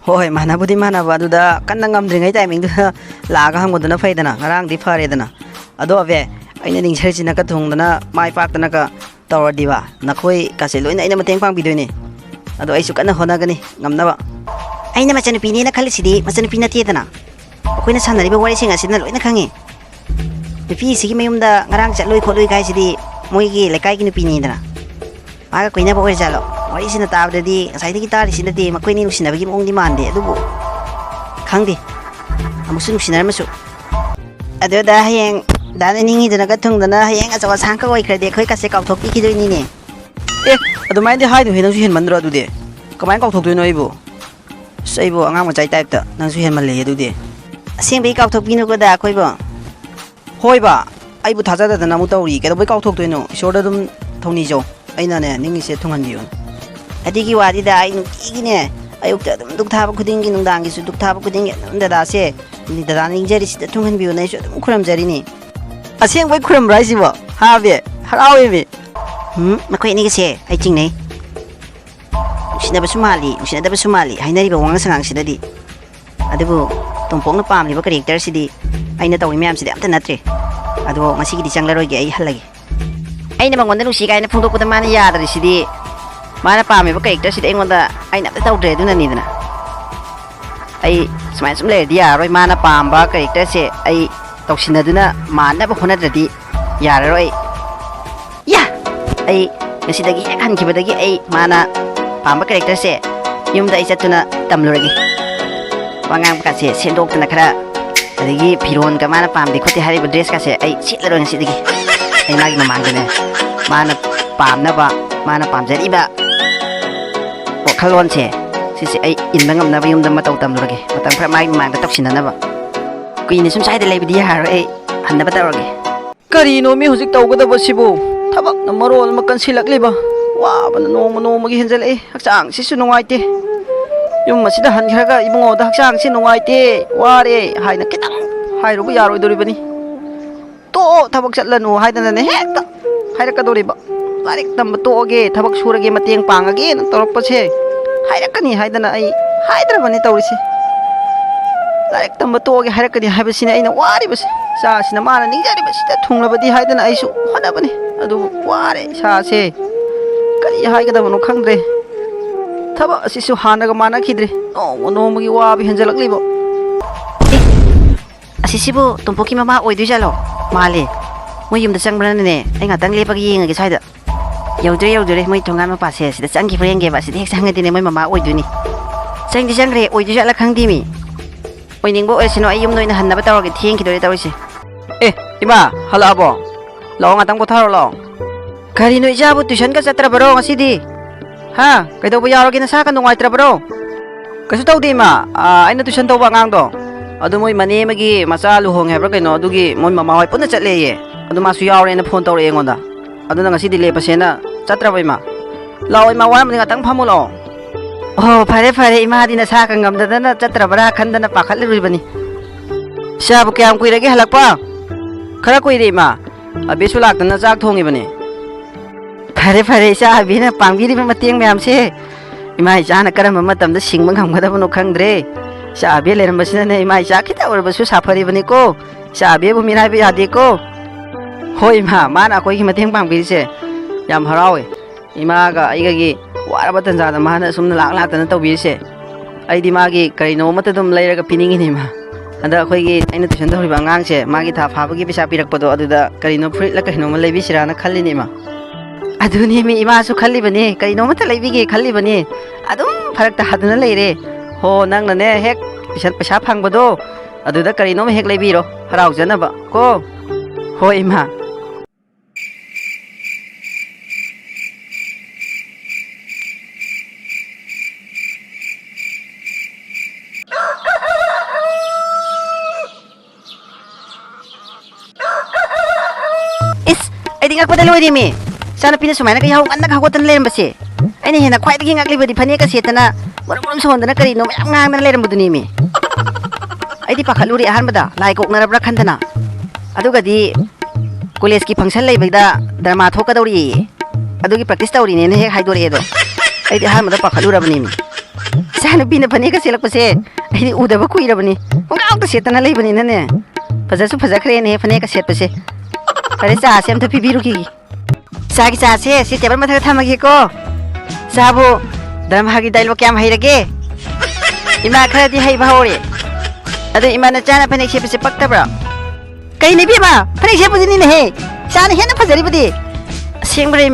ꯍꯣꯏ ꯃꯥꯟꯅꯕꯨꯗꯤ ꯃꯥꯟꯅꯕ ꯑꯗꯨꯗ ꯀꯟꯅ ꯉꯝꯗ꯭ꯔꯤꯉꯩ ꯇꯥꯏꯃꯤꯡꯗꯨꯗ ꯂꯥꯛꯑꯒ ꯍꯪꯕꯗꯨꯅ ꯐꯩꯗꯅ ꯉꯔꯥꯡꯗꯤ ꯐꯔꯦꯗꯅ ꯑꯗꯣ ꯑꯕꯦ ꯑꯩꯅ ꯅꯤꯡꯁꯔꯁꯤꯅꯀ ꯊꯨꯡꯗꯅ ꯃꯥꯏ ꯄꯥꯛꯇꯅꯀ ꯇꯧꯔꯗꯤꯕ ꯅꯈꯣꯏ ꯀꯥꯁꯦ ꯂꯣꯏꯅ ꯑꯩꯅ ꯃꯇꯦꯡ ꯄꯥꯡꯕꯤꯗꯣꯏꯅꯦ ꯑꯗꯣ ꯑꯩꯁꯨ ꯀꯟꯅ ꯍꯣꯠꯅꯒꯅꯤ ꯉꯝꯅꯕ ꯑꯩꯅ ꯃꯆꯟꯅꯨꯄꯤꯅꯦꯅ ꯈꯜꯂꯤꯁꯤꯗꯤ ꯃꯆꯟꯅꯨꯄꯤ ꯅꯠꯇꯦꯗꯅ ꯑꯩꯈꯣꯏꯅ ꯁꯥꯟꯅꯔꯤꯕ ꯋꯥꯔꯤꯁꯤꯡ ꯑꯁꯤꯅ ꯂꯣꯏꯅ ꯈꯪꯉꯤ ꯅꯨꯄꯤꯁꯤꯒꯤ ꯃꯌꯨꯝꯗ ꯉꯔꯥꯡ ꯆꯠꯂꯣꯏ ꯈꯣꯠꯂꯣꯏ ꯀꯥꯏꯁꯤꯗꯤ ꯃꯣꯏꯒꯤ ꯂꯩꯀꯥꯏꯒꯤ ꯅꯨꯄꯤꯅꯤꯗꯅ ꯃꯥꯒ ꯀꯣꯏꯅꯕ ꯑꯣꯏꯔꯖꯥꯠꯂꯣ ꯋꯥꯔꯤꯁꯤꯅ ꯇꯥꯕꯗꯗꯤ ꯉꯁꯥꯏꯗꯒꯤ ꯇꯥꯔꯤꯁꯤꯅꯗꯤ ꯃꯈꯣꯏꯅꯤ ꯅꯨꯡꯁꯤꯅꯕꯒꯤ ꯃꯑꯣꯡꯗꯤ ꯃꯥꯟꯗꯦ ꯑꯗꯨꯕꯨ ꯈꯪꯗꯦ ꯑꯃꯨꯛꯁꯨ ꯅꯨꯡꯁꯤꯅꯔꯝꯃꯁꯨ ꯑꯗꯨꯗ ꯍꯌꯦꯡ ꯗꯥꯅ ꯅꯤꯡꯉꯤꯗꯨꯅꯒ ꯊꯨꯡꯗꯅ ꯍꯌꯦꯡ ꯑꯆꯧ ꯑꯁꯥꯡꯀ ꯑꯣꯏꯈ꯭ꯔꯗꯤ ꯑꯩꯈꯣꯏ ꯀꯥꯁꯦ ꯀꯥꯎꯊꯣꯛꯄꯤꯈꯤꯗꯣꯏꯅꯤꯅꯦ ꯑꯦ ꯑꯗꯨꯃꯥꯏꯅꯗꯤ ꯍꯥꯏꯗꯣꯏꯍꯦ ꯅꯪꯁꯨ ꯍꯦꯟꯃꯟꯗ꯭ꯔꯣ ꯑꯗꯨꯗꯤ ꯀꯃꯥꯏꯅ ꯀꯥꯎꯊꯣꯛꯇꯣꯏꯅꯣ ꯑꯩꯕꯨ ꯑꯁ ꯑꯩꯕꯨ ꯑꯉꯥꯡ ꯃꯆꯥꯒꯤ ꯇꯥꯏꯞꯇ ꯅꯪꯁꯨ ꯍꯦꯟꯃꯜꯂꯦ ꯑꯗꯨꯗꯤ ꯑꯁꯦꯡꯕꯩ ꯀꯥꯎꯊꯣꯛꯄꯤꯅꯨꯀꯣꯗ ꯑꯩꯈꯣꯏꯕꯨ ꯍꯣꯏꯕ ꯑꯩꯕꯨ ꯊꯥꯖꯗꯗꯅ ꯑꯃꯨꯛ ꯇꯧꯔꯤ ꯀꯩꯗꯧꯕꯩ ꯀꯥꯎꯊꯣꯛꯇꯣꯏꯅꯣ ꯏꯁꯣꯔꯗ ꯑꯗꯨꯝ ꯊꯧꯅꯤꯖꯧ ꯑꯩꯅꯅꯦ ꯅꯤꯡꯉꯤꯁꯦ ꯊꯨꯡꯍꯟꯕꯤꯌꯨ ꯑꯗꯨꯒꯤ ꯋꯥꯗꯤꯗ ꯑꯩ ꯅꯨꯡꯇꯤꯒꯤꯅꯦ ꯑꯌꯨꯛꯇ ꯑꯗꯨꯝ ꯗꯨꯛ ꯊꯥꯕ ꯈꯨꯗꯤꯡꯒꯤ ꯅꯨꯡꯗꯥꯡꯒꯤꯁꯨ ꯗꯨꯛ ꯊꯥꯕ ꯈꯨꯗꯤꯡꯒꯤ ꯑꯗꯨꯝ ꯗꯗꯥꯁꯦ ꯗꯗꯥ ꯅꯤꯡꯖꯔꯤꯁꯤꯗ ꯊꯨꯡꯍꯟꯕꯤꯌꯨꯅ ꯑꯩꯁꯨ ꯑꯗꯨꯝ ꯈꯨꯔꯨꯝꯖꯔꯤꯅꯤ ꯑꯁꯦꯡꯕꯩ ꯈꯨꯔꯨꯝꯕ꯭ꯔꯥ ꯍꯥꯏꯁꯤꯕꯣ ꯍꯥꯕꯦ ꯍꯔꯥꯎꯋꯦꯃꯤ ꯃꯈꯣꯏ ꯑꯅꯤꯒꯁꯦ ꯑꯩ ꯆꯤꯡꯅꯩ ꯅꯨꯡꯁꯤꯅꯕꯁꯨ ꯃꯥꯜꯂꯤ ꯅꯨꯡꯁꯤꯅꯗꯕꯁꯨ ꯃꯥꯜꯂꯤ ꯍꯥꯏꯅꯔꯤꯕ ꯋꯥꯉꯥꯡ ꯁꯉꯥꯡꯁꯤꯗꯗꯤ ꯑꯗꯨꯕꯨ ꯇꯣꯝꯄꯣꯛꯅ ꯄꯥꯝꯂꯤꯕ ꯀꯦꯔꯦꯛꯇꯔꯁꯤꯗꯤ ꯑꯩꯅ ꯇꯧꯔꯤ ꯃꯌꯥꯝꯁꯤꯗꯤ ꯑꯝꯇ ꯅꯠꯇ꯭ꯔꯦ ꯑꯗꯣ ꯉꯁꯤꯒꯤꯗꯤ ꯆꯪꯂꯔꯣꯏꯒꯦ ꯑꯩ ꯍꯜꯂꯒꯦ ꯑꯩꯅ ꯃꯉꯣꯟꯗ ꯅꯨꯡꯁꯤ ꯀꯥꯏꯅ ꯐꯣꯡꯗꯣꯛꯄꯗ ꯃꯥꯅ ꯌꯥꯗ꯭ꯔꯤꯁꯤꯗꯤ ꯃꯥꯅ ꯄꯥꯝꯃꯤꯕ ꯀꯦꯔꯦꯛꯇꯔꯁꯤꯗꯤ ꯑꯩꯉꯣꯟꯗ ꯑꯩꯅ ꯑꯝꯇ ꯇꯧꯗ꯭ꯔꯦ ꯑꯗꯨꯅꯅꯤꯗꯅ ꯑꯩ ꯁꯨꯃꯥꯏꯅ ꯁꯨꯝ ꯂꯩꯔꯗꯤ ꯌꯥꯔꯔꯣꯏ ꯃꯥꯅ ꯄꯥꯝꯕ ꯀꯦꯔꯦꯛꯇꯔꯁꯦ ꯑꯩ ꯇꯧꯁꯤꯟꯅꯗꯨꯅ ꯃꯥꯟꯅꯕ ꯍꯣꯠꯅꯗ꯭ꯔꯗꯤ ꯌꯥꯔꯔꯣꯏ ꯌꯥ ꯑꯩ ꯉꯁꯤꯗꯒꯤ ꯍꯦꯛ ꯍꯟꯈꯤꯕꯗꯒꯤ ꯑꯩ ꯃꯥꯅ ꯄꯥꯝꯕ ꯀꯦꯔꯦꯛꯇꯔꯁꯦ ꯌꯨꯝꯗ ꯑꯩ ꯆꯠꯇꯨꯅ ꯇꯝꯂꯨꯔꯒꯦ ꯋꯥ ꯉꯥꯡꯕꯀꯥꯁꯦ ꯁꯦꯝꯗꯣꯛꯇꯅ ꯈꯔ ꯑꯗꯒꯤ ꯐꯤꯔꯣꯟꯒ ꯃꯥꯅ ꯄꯥꯝꯗꯦ ꯈꯣꯠꯇꯦ ꯍꯥꯏꯔꯤꯕ ꯗ꯭ꯔꯦꯁꯀꯁꯦ ꯑꯩ ꯁꯦꯠꯂꯔꯣꯏ ꯉꯁꯤꯗꯒꯤ ꯑꯩ ꯃꯥꯒꯤ ꯃꯃꯥꯡꯗꯅꯦ ꯃꯥꯅ ꯄꯥꯝꯅꯕ ꯃꯥꯅ ꯄꯥꯝꯖꯔꯤꯕ ꯋꯥꯈꯜꯂꯣꯟꯁꯦ ꯁꯤꯁꯦ ꯑꯩ ꯏꯟꯕ ꯉꯝꯅꯕ ꯌꯨꯝꯗ ꯃꯇꯧ ꯇꯝꯂꯨꯔꯒꯦ ꯃꯇꯝ ꯈꯔ ꯃꯥꯒꯤ ꯃꯃꯥꯡꯗ ꯇꯧꯁꯤꯟꯅꯅꯕ ꯀꯨꯏꯅ ꯁꯨꯝ ꯁ꯭ꯋꯥꯏꯗ ꯂꯩꯕꯗꯤ ꯌꯥꯔꯣꯏ ꯑꯩ ꯍꯟꯅꯕ ꯇꯧꯔꯒꯦ ꯀꯔꯤꯅꯣ ꯃꯤ ꯍꯧꯖꯤꯛ ꯇꯧꯒꯗꯕꯁꯤꯕꯨ ꯊꯕꯛꯅ ꯃꯔꯣꯜ ꯑꯃ ꯀꯟꯁꯤꯜꯂꯛꯂꯤꯕ ꯋꯥꯕꯅ ꯅꯣꯡꯃ ꯅꯣꯡꯃꯒꯤ ꯍꯦꯟꯖꯜꯂꯛꯏ ꯍꯛꯆꯥꯡꯁꯤꯁꯨ ꯅꯨꯡꯉꯥꯏꯇꯦ ꯌꯨꯝ ꯑꯁꯤꯗ ꯍꯟꯈ꯭ꯔꯒ ꯏꯕꯨꯡꯉꯣꯗ ꯍꯛꯆꯥꯡꯁꯤ ꯅꯨꯡꯉꯥꯏꯇꯦ ꯋꯥꯔꯦ ꯍꯥꯏꯅ ꯈꯤꯇꯪ ꯍꯥꯏꯔꯨꯕ ꯌꯥꯔꯣꯏꯗꯧꯔꯤꯕꯅꯤ ꯇꯣꯛꯑꯣ ꯊꯕꯛ ꯆꯠꯂꯅꯨ ꯍꯥꯏꯗꯅꯅꯦ ꯍꯦꯛꯇ ꯍꯥꯏꯔꯛꯀꯗꯧꯔꯤꯕ ꯂꯥꯏꯔꯤꯛ ꯇꯝꯕ ꯇꯣꯛꯑꯒꯦ ꯊꯕꯛ ꯁꯨꯔꯒꯦ ꯃꯇꯦꯡ ꯄꯥꯡꯉꯒꯦꯅ ꯇꯧꯔꯛꯄꯁꯦ ꯍꯥꯏꯔꯛꯀꯅꯤ ꯍꯥꯏꯗꯅ ꯑꯩ ꯍꯥꯏꯗ꯭ꯔꯕꯅꯤ ꯇꯧꯔꯤꯁꯦ ꯂꯥꯏꯔꯤꯛ ꯇꯝꯕ ꯇꯣꯛꯑꯒꯦ ꯍꯥꯏꯔꯛꯀꯅꯤ ꯍꯥꯏꯕꯁꯤꯅ ꯑꯩꯅ ꯋꯥꯔꯤꯕꯁꯦ ꯏꯆꯥꯁꯤꯅ ꯃꯥꯅ ꯅꯤꯡꯖꯔꯤꯕꯁꯤꯗ ꯊꯨꯡꯂꯕꯗꯤ ꯍꯥꯏꯗꯅ ꯑꯩꯁꯨ ꯍꯣꯠꯅꯕꯅꯤ ꯑꯗꯨꯕꯨ ꯋꯥꯔꯦ ꯏꯁꯥꯁꯦ ꯀꯔꯤ ꯍꯥꯏꯒꯗꯕꯅꯣ ꯈꯪꯗ꯭ꯔꯦ ꯊꯕꯛ ꯑꯁꯤꯁꯨ ꯍꯥꯟꯅꯒ ꯃꯥꯟꯅꯈꯤꯗ꯭ꯔꯦ ꯅꯣꯡꯃ ꯅꯣꯡꯃꯒꯤ ꯋꯥꯕ ꯍꯦꯟꯖꯜꯂꯛꯂꯤꯕ ꯑꯁꯤꯁꯤꯕꯨ ꯇꯣꯝꯄꯣꯛꯀꯤ ꯃꯃꯥ ꯑꯣꯏꯗꯣꯏꯖꯥꯠꯂꯣ ꯃꯥꯜꯂꯦ ꯃꯣꯏ ꯌꯨꯝꯗ ꯆꯪꯕ꯭ꯔꯅꯅꯦ ꯑꯩ ꯉꯥꯛꯇꯪ ꯂꯦꯞꯄꯒ ꯌꯦꯡꯉꯒꯦ ꯁ꯭ꯋꯥꯏꯗ ꯌꯧꯗꯣꯔꯦ ꯃꯣꯏ ꯊꯣꯡꯒꯥꯟ ꯃꯄꯥꯁꯦ ꯁꯤꯗ ꯆꯪꯈꯤꯕ꯭ꯔꯥ ꯌꯦꯡꯒꯦꯕ ꯁꯤꯗ ꯍꯦꯛ ꯆꯪꯉꯗꯤꯅꯦ ꯃꯣꯏ ꯃꯃꯥ ꯑꯣꯏꯗꯣꯏꯅꯤ ꯆꯪꯈ꯭ꯔꯦ ꯑꯣꯏꯗꯣꯏꯖꯥꯠꯂꯥ ꯈꯪꯗꯦꯃꯤ ꯑꯣꯏꯅꯤꯡꯕ ꯑꯣꯏꯔꯁꯤꯅꯣ ꯑꯩ ꯌꯨꯝꯗ ꯑꯣꯏꯅ ꯍꯟꯅꯕ ꯇꯧꯔꯒꯦ ꯊꯦꯡꯈꯤꯗꯣꯔꯦ ꯇꯧꯔꯤꯁꯦ ꯏꯃꯥ ꯍꯜꯂꯛꯑꯕꯣ ꯂꯥꯛꯑꯣ ꯉꯥꯛꯇꯪ ꯄꯣꯊꯥꯔꯣ ꯂꯥꯛꯑꯣ ꯀꯔꯤꯅꯣ ꯏꯆꯥꯕꯨ ꯇꯨꯏꯁꯟꯒ ꯆꯠꯇ꯭ꯔꯕꯔꯣ ꯉꯁꯤꯗꯤ ꯍꯥ ꯀꯩꯗꯧꯕ ꯌꯥꯎꯔꯒꯦ ꯅꯁꯥꯒ ꯅꯨꯡꯉꯥꯏꯇ꯭ꯔꯕꯔꯣ ꯀꯩꯁꯨ ꯇꯧꯗꯦ ꯏꯃꯥ ꯑꯩꯅ ꯇꯨꯏꯁꯟ ꯇꯧꯕ ꯑꯉꯥꯡꯗꯣ ꯑꯗꯨ ꯃꯣꯏ ꯃꯅꯦ ꯑꯃꯒꯤ ꯃꯆꯥ ꯂꯨꯍꯣꯡꯉꯦ ꯍꯥꯏꯕ꯭ꯔꯥ ꯀꯩꯅꯣ ꯑꯗꯨꯒꯤ ꯃꯣꯏ ꯃꯃꯥ ꯍꯣꯏ ꯄꯨꯟꯅ ꯆꯠꯂꯦꯌꯦ ꯑꯗꯨ ꯃꯥꯁꯨ ꯌꯥꯎꯔꯦꯅ ꯐꯣꯟ ꯇꯧꯔꯛꯑꯦ ꯑꯩꯉꯣꯟꯗ ꯑꯗꯨꯅ ꯉꯁꯤꯗꯤ ꯂꯦꯞꯄꯁꯦꯅ ꯆꯠꯇ꯭ꯔꯕ ꯏꯃꯥ ꯂꯥꯛꯑꯣ ꯏꯃꯥ ꯋꯥꯔꯝꯕꯅꯤ ꯉꯥꯛꯇꯪ ꯐꯝꯃꯨ ꯂꯥꯛꯑꯣ ꯑꯣ ꯐꯔꯦ ꯏꯃꯥꯗꯤ ꯅꯁꯥꯒ ꯉꯝꯗꯗꯅ ꯆꯠꯇ꯭ꯔꯕ꯭ꯔꯥ ꯈꯟꯗꯅ ꯄꯥꯈꯠꯂꯨꯔꯤꯕꯅꯤ ꯏꯆꯥꯕꯨ ꯀꯌꯥꯝ ꯀꯨꯏꯔꯒꯦ ꯍꯜꯂꯛꯄ ꯈꯔ ꯀꯨꯏꯔꯦ ꯏꯃా ꯑꯕꯦꯁꯨ ꯂꯥꯛꯇꯅ ꯆꯥꯛ ꯊꯣꯡꯉꯤꯕꯅꯤ ꯐꯔꯦ ꯏꯆꯥ ꯑꯕꯤꯅ ꯄꯥꯡꯕꯤꯔꯤꯕ ꯃꯇꯦꯡ ꯃꯌꯥꯝꯁꯦ ꯏꯃꯥ ꯏꯆꯥꯅ ꯀꯔꯝꯕ ꯃꯇꯝꯗ ꯁꯤꯡꯕ ꯉꯝꯒꯗꯕꯅꯣ ꯈꯪꯗ꯭ꯔꯦ ꯏꯆꯥ ꯑꯕꯤ ꯂꯩꯔꯝꯕꯁꯤꯅꯅꯦ ꯏꯃꯥ ꯏꯆꯥ ꯈꯤꯇ ꯑꯣꯏꯔꯕꯁꯨ ꯁꯥꯐꯔꯤꯕꯅꯤꯀꯣ ꯏꯆꯥ ꯑꯕꯤꯕꯨ ꯃꯤꯔꯥꯏꯕ ꯌꯥꯗꯦꯀꯣ ꯍꯣꯏ ꯏꯃꯥ ꯃꯥꯅ ꯑꯩꯈꯣꯏꯒꯤ ꯃꯇꯦꯡ ꯄꯥꯡꯕꯤꯔꯤꯁꯦ ꯌꯥꯝ ꯍꯔꯥꯎꯋꯦ ꯏꯃꯥꯒ ꯑꯩꯒꯒꯤ ꯋꯥꯔꯕ ꯇꯟꯖꯥꯗ ꯃꯥꯅ ꯑꯁꯨꯝꯅ ꯂꯥꯛꯇꯅ ꯇꯧꯕꯤꯔꯤꯁꯦ ꯑꯩꯗꯤ ꯃꯥꯒꯤ ꯀꯔꯤꯅꯣ ꯑꯃꯠꯇ ꯑꯗꯨꯝ ꯂꯩꯔꯒ ꯄꯤꯅꯤꯡꯉꯤꯅꯤ ꯏꯃꯥ ꯍꯟꯗꯛ ꯑꯩꯈꯣꯏꯒꯤ ꯑꯩꯅ ꯇꯨꯏꯁꯟ ꯇꯧꯔꯤꯕ ꯑꯉꯥꯡꯁꯦ ꯃꯥꯒꯤ ꯊꯥ ꯐꯥꯕꯒꯤ ꯄꯩꯁꯥ ꯄꯤꯔꯛꯄꯗꯣ ꯑꯗꯨꯗ ꯀꯔꯤꯅꯣ ꯐꯨꯔꯤꯠꯂ ꯀꯩꯅꯣꯝꯃ ꯂꯩꯕꯤꯁꯤꯔꯥꯅ ꯈꯜꯂꯤꯅꯤ ꯏꯃꯥ ꯑꯗꯨꯅꯤ ꯃꯤ ꯏꯃꯥꯁꯨ ꯈꯜꯂꯤꯕꯅꯤ ꯀꯔꯤꯅꯣꯃꯠꯇ ꯂꯩꯕꯤꯒꯦ ꯈꯜꯂꯤꯕꯅꯤ ꯑꯗꯨꯝ ꯐꯔꯛ ꯇꯥꯗꯅ ꯂꯩꯔꯦ ꯍꯣ ꯅꯪꯅꯅꯦ ꯍꯦꯛ ꯇꯨꯏꯁꯟ ꯄꯩꯁꯥ ꯐꯪꯕꯗꯣ ꯑꯗꯨꯗ ꯀꯔꯤꯅꯣꯝ ꯍꯦꯛ ꯂꯩꯕꯤꯔꯣ ꯍꯔꯥꯎꯖꯅꯕ ꯀꯣ ꯍꯣꯏ ꯏꯃꯥ ꯑꯩꯗꯤ ꯉꯛꯄꯗ ꯂꯣꯏꯔꯦꯃꯤ ꯏꯆꯥꯅꯨꯄꯤꯅ ꯁꯨꯃꯥꯏꯅ ꯌꯥꯍꯧ ꯉꯟꯅ ꯍꯧꯒꯠꯇꯅ ꯂꯩꯔꯝꯕꯁꯦ ꯑꯩꯅ ꯍꯦꯟꯅ ꯈ꯭ꯋꯥꯏꯗꯒꯤ ꯉꯛꯂꯤꯕꯗꯤ ꯐꯅꯦꯛꯀ ꯁꯦꯠꯇꯅ ꯃꯔꯨꯝ ꯁꯣꯟꯗꯅ ꯀꯔꯤꯅꯣ ꯃꯌꯥꯝ ꯉꯥꯡꯗꯅ ꯂꯩꯔꯝꯕꯗꯨꯅꯤꯃꯤ ꯑꯩꯗꯤ ꯄꯥꯈꯠꯂꯨꯔꯦ ꯑꯍꯥꯟꯕꯗ ꯂꯥꯏ ꯀꯣꯛꯅꯔꯕ꯭ꯔꯥ ꯈꯟꯗꯅ ꯑꯗꯨꯒꯗꯤ ꯀꯣꯂꯦꯖꯀꯤ ꯐꯪꯁꯟ ꯂꯩꯕꯗ ꯗ꯭ꯔꯃꯥ ꯊꯣꯛꯀꯗꯧꯔꯤꯌꯦ ꯑꯗꯨꯒꯤ ꯄ꯭ꯔꯦꯛꯇꯤꯁ ꯇꯧꯔꯤꯅꯦꯅ ꯍꯦꯛ ꯍꯥꯏꯗꯣꯔꯛꯑꯦ ꯑꯗꯣ ꯑꯩꯗꯤ ꯑꯍꯥꯟꯕꯗ ꯄꯥꯈꯠꯂꯨꯔꯕꯅꯤꯃꯤ ꯏꯆꯥꯅꯨꯄꯤꯅ ꯐꯅꯦꯛꯀ ꯁꯦꯠꯂꯛꯄꯁꯦ ꯑꯩꯗꯤ ꯎꯗꯕ ꯀꯨꯏꯔꯕꯅꯤ ꯄꯨꯡꯉꯥꯎꯇ ꯁꯦꯠꯇꯅ ꯂꯩꯕꯅꯤꯅꯅꯦ ꯐꯖꯁꯨ ꯐꯖꯈ꯭ꯔꯦꯅꯦ ꯐꯅꯦꯛꯀ ꯁꯦꯠꯄꯁꯦ ꯐꯔꯦ ꯆꯥꯁꯦ ꯑꯝꯇ ꯄꯤꯕꯤꯔꯨꯈꯤꯒꯦ ꯆꯥꯒꯤ ꯆꯥꯁꯦ ꯁꯤ ꯇꯦꯕꯜ ꯃꯊꯛꯇ ꯊꯝꯃꯒꯦꯀꯣ ꯆꯥꯕꯨ ꯗ꯭ꯔꯃꯥꯒꯤ ꯗꯥꯏꯂꯣꯛ ꯀꯌꯥꯝ ꯍꯩꯔꯒꯦ ꯏꯃꯥ ꯈꯔꯗꯤ ꯍꯩꯕ ꯍꯧꯔꯦ ꯑꯗꯣ ꯏꯃꯥꯅ ꯆꯥꯅ ꯐꯅꯦꯛ ꯁꯦꯠꯄꯁꯦ ꯄꯛꯇꯕ꯭ꯔꯣ ꯀꯩꯅꯤ ꯏꯕꯦꯝꯃ ꯐꯅꯦꯛ ꯁꯦꯠꯄꯁꯤꯅꯤꯅꯦꯍꯦ ꯏꯆꯥꯅ ꯍꯦꯟꯅ ꯐꯖꯔꯤꯕꯗꯤ ꯑꯁꯦꯡꯕ꯭ꯔꯥ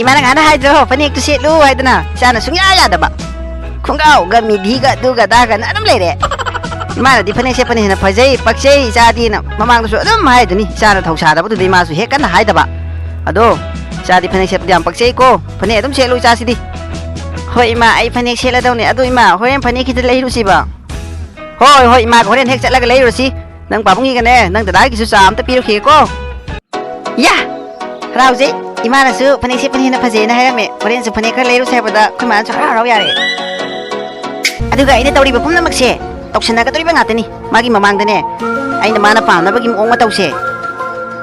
ꯏꯃꯥꯅ ꯉꯍꯥꯟꯅ ꯍꯥꯏꯗ꯭ꯔꯣ ꯐꯅꯦꯛꯇꯨ ꯁꯦꯠꯂꯨ ꯍꯥꯏꯗꯅ ꯏꯆꯥꯅ ꯁꯨꯡꯌꯥ ꯌꯥꯗꯕ ꯈꯣꯡꯒ꯭ꯔꯥꯎꯒ ꯃꯤꯗꯤꯒ ꯑꯗꯨꯒ ꯗꯥꯒꯅ ꯑꯗꯨꯝ ꯂꯩꯔꯦ ꯏꯃꯥꯅꯗꯤ ꯐꯅꯦꯛ ꯁꯦꯠꯄꯅ ꯍꯦꯟꯅ ꯐꯖꯩ ꯄꯛꯆꯩ ꯏꯆꯥꯗꯤꯅ ꯃꯃꯥꯡꯗꯁꯨ ꯑꯗꯨꯝ ꯍꯥꯏꯗꯨꯅꯤ ꯏꯆꯥꯅ ꯊꯧꯁꯥꯗꯕꯗꯨꯗ ꯏꯃꯥꯁꯨ ꯍꯦꯛ ꯀꯟꯅ ꯍꯥꯏꯗꯕ ꯑꯗꯣ ꯏꯆꯥꯗꯤ ꯐꯅꯦꯛ ꯁꯦꯠꯄꯗꯤ ꯌꯥꯝ ꯄꯛꯆꯩꯀꯣ ꯐꯅꯦꯛ ꯑꯗꯨꯝ ꯁꯦꯠꯂꯨ ꯏꯆꯥꯁꯤꯗꯤ ꯍꯣꯏ ꯏꯃꯥ ꯑꯩ ꯐꯅꯦꯛ ꯁꯦꯠꯂꯗꯧꯅꯦ ꯑꯗꯣ ꯏꯃꯥ ꯍꯣꯔꯦꯟ ꯐꯅꯦꯛ ꯈꯤꯇ ꯂꯩꯔꯨꯁꯤꯕ ꯍꯣꯏ ꯏꯃꯥꯒ ꯍꯣꯔꯦꯟ ꯍꯦꯛ ꯆꯠꯂꯒ ꯂꯩꯔꯨꯔꯁꯤ ꯅꯪ ꯄꯥꯕꯨꯡꯒꯤꯒꯅꯦ ꯅꯪ ꯗꯗꯥꯒꯤꯁꯨ ꯆꯥ ꯑꯝꯇ ꯄꯤꯔꯨꯈꯤꯒꯦꯀꯣ ꯌꯥ ꯍꯔꯥꯎꯖꯩ ꯏꯃꯥꯅꯁꯨ ꯐꯅꯦꯛ ꯁꯦꯠꯄꯅ ꯍꯦꯟꯅ ꯐꯖꯩꯅ ꯍꯥꯏꯔꯝꯃꯦ ꯍꯣꯔꯦꯟꯁꯨ ꯐꯅꯦꯛ ꯈꯔ ꯂꯩꯔꯨꯁꯦ ꯍꯥꯏꯕꯗ ꯑꯩꯈꯣꯏ ꯃꯥꯅꯁꯨ ꯍꯔꯥꯎ ꯌꯥꯔꯦ ꯑꯗꯨꯒ ꯑꯩꯅ ꯇꯧꯔꯤꯕ ꯄꯨꯝꯅꯃꯛꯁꯦ ꯇꯧꯁꯟꯅꯒꯗꯧꯔꯤꯕ ꯉꯥꯛꯇꯅꯤ ꯃꯥꯒꯤ ꯃꯃꯥꯡꯗꯅꯦ ꯑꯩꯅ ꯃꯥꯅ ꯄꯥꯝꯅꯕꯒꯤ ꯃꯑꯣꯡ ꯃꯇꯧꯁꯦ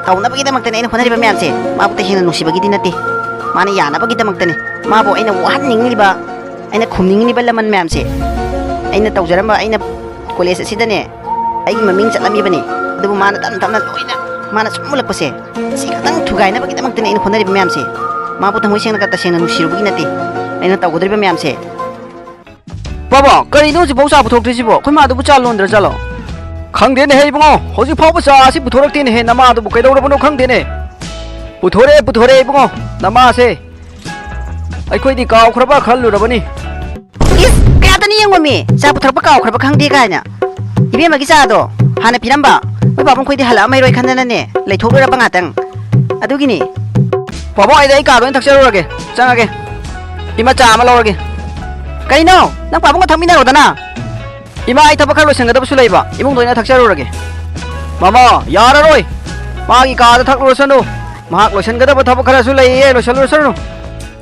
ꯇꯧꯅꯕꯒꯤꯗꯃꯛꯇꯅꯦ ꯑꯩꯅ ꯍꯣꯠꯅꯔꯤꯕ ꯃꯌꯥꯝꯁꯦ ꯃꯥꯕꯨ ꯇꯁꯦꯡꯅ ꯅꯨꯡꯁꯤꯕꯒꯤꯗꯤ ꯅꯠꯇꯦ ꯃꯥꯅ ꯌꯥꯅꯕꯒꯤꯗꯃꯛꯇꯅꯤ ꯃꯥꯕꯨ ꯑꯩꯅ ꯋꯥꯍꯟꯅꯤꯡꯂꯤꯕ ꯑꯩꯅ ꯈꯨꯝꯅꯤꯡꯂꯤꯕ ꯂꯃꯟ ꯃꯌꯥꯝꯁꯦ ꯑꯩꯅ ꯇꯧꯖꯔꯝꯕ ꯑꯩꯅ ꯀꯣꯂꯦꯖ ꯑꯁꯤꯗꯅꯦ ꯑꯩꯒꯤ ꯃꯃꯤꯡ ꯆꯠꯂꯝꯃꯤꯕꯅꯤ ꯑꯗꯨꯕꯨ ꯃꯥꯅ ꯇꯞꯅ ꯂꯣꯏꯅ ꯃꯥꯅ ꯁꯨꯝ ꯃꯨꯜꯂꯛꯄꯁꯦ ꯁꯤ ꯈꯛꯇꯪ ꯊꯨꯒꯥꯏꯅꯕꯒꯤꯗꯃꯛꯇꯅꯤ ꯑꯩꯅ ꯍꯣꯠꯅꯔꯤꯕ ꯃꯌꯥꯝꯁꯦ ꯃꯥꯕꯨ ꯊꯃꯣꯏ ꯁꯦꯡꯅ ꯇꯁꯦꯡꯅ ꯅꯨꯡꯁꯤꯔꯨꯕꯒꯤ ꯅꯠꯇꯦ ꯑꯩꯅ ꯇꯧꯒꯗꯧꯔꯤꯕ ꯃꯌꯥꯝꯁꯦ ꯕꯥꯕꯥ ꯀꯔꯤꯅꯣ ꯍꯧꯖꯤꯛꯐꯥꯎ ꯆꯥ ꯄꯨꯊꯣꯛꯇ꯭ꯔꯤꯁꯤꯕꯣ ꯑꯩꯈꯣꯏ ꯃꯥꯗꯨꯕꯨ ꯆꯥ ꯂꯣꯟꯗ꯭ꯔ ꯆꯠꯂꯣ ꯈꯪꯗꯦꯅꯦꯍꯦ ꯏꯕꯨꯡꯉꯣ ꯍꯧꯖꯤꯛ ꯐꯥꯎꯕ ꯆꯥ ꯑꯁꯤ ꯄꯨꯊꯣꯔꯛꯇꯦꯅꯦꯍꯦ ꯅꯃꯥꯗꯨꯕꯨ ꯀꯩꯗꯧꯔꯕꯅꯣ ꯈꯪꯗꯦꯅꯦ ꯄꯨꯊꯣꯔꯛꯑꯦ ꯏꯕꯨꯡꯉꯣ ꯅꯃꯥꯁꯦ ꯑꯩꯈꯣꯏꯗꯤ ꯀꯥꯎꯈ꯭ꯔꯕ ꯈꯜꯂꯨꯔꯕꯅꯤ ꯏꯁ ꯀꯌꯥꯇꯅꯤ ꯌꯦꯡꯉꯣꯃꯤ ꯆꯥ ꯄꯨꯊꯣꯔꯛꯄ ꯀꯥꯎꯈ꯭ꯔꯕ ꯈꯪꯗꯦ ꯀꯥꯏꯅ ꯏꯕꯦꯝꯃꯒꯤ ꯆꯥꯗꯣ ꯍꯥꯟꯅ ꯄꯤꯔꯝꯕ ꯃꯣꯏ ꯄꯥꯕꯨꯡ ꯈꯣꯏꯗꯤ ꯍꯜꯂꯛꯑꯝꯃꯔꯣꯏ ꯈꯟꯗꯅꯅꯦ ꯂꯩꯊꯣꯛꯂꯨꯔꯕ ꯉꯥꯛꯇꯪ ꯑꯗꯨꯒꯤꯅꯤ ꯄꯥꯕꯨꯡ ꯑꯩꯗꯤ ꯑꯩ ꯀꯥꯗ ꯑꯣꯏꯅ ꯊꯛꯆꯔꯨꯔꯒꯦ ꯆꯪꯉꯒꯦ ꯏꯃꯥ ꯆꯥ ꯑꯃ ꯂꯧꯔꯒꯦ ꯀꯩꯅꯣ ꯅꯪ ꯄꯥꯕꯨꯡꯒ ꯊꯛꯃꯤꯟꯅꯔꯣꯗꯅ 이마 아이 타박 칼로 생각해도 술래이봐 이몽 도이나 탁자루라게 마마 야라로이 마기 가다 탁로서노 막 로션가다 타박 칼로 술래이에 로션로서노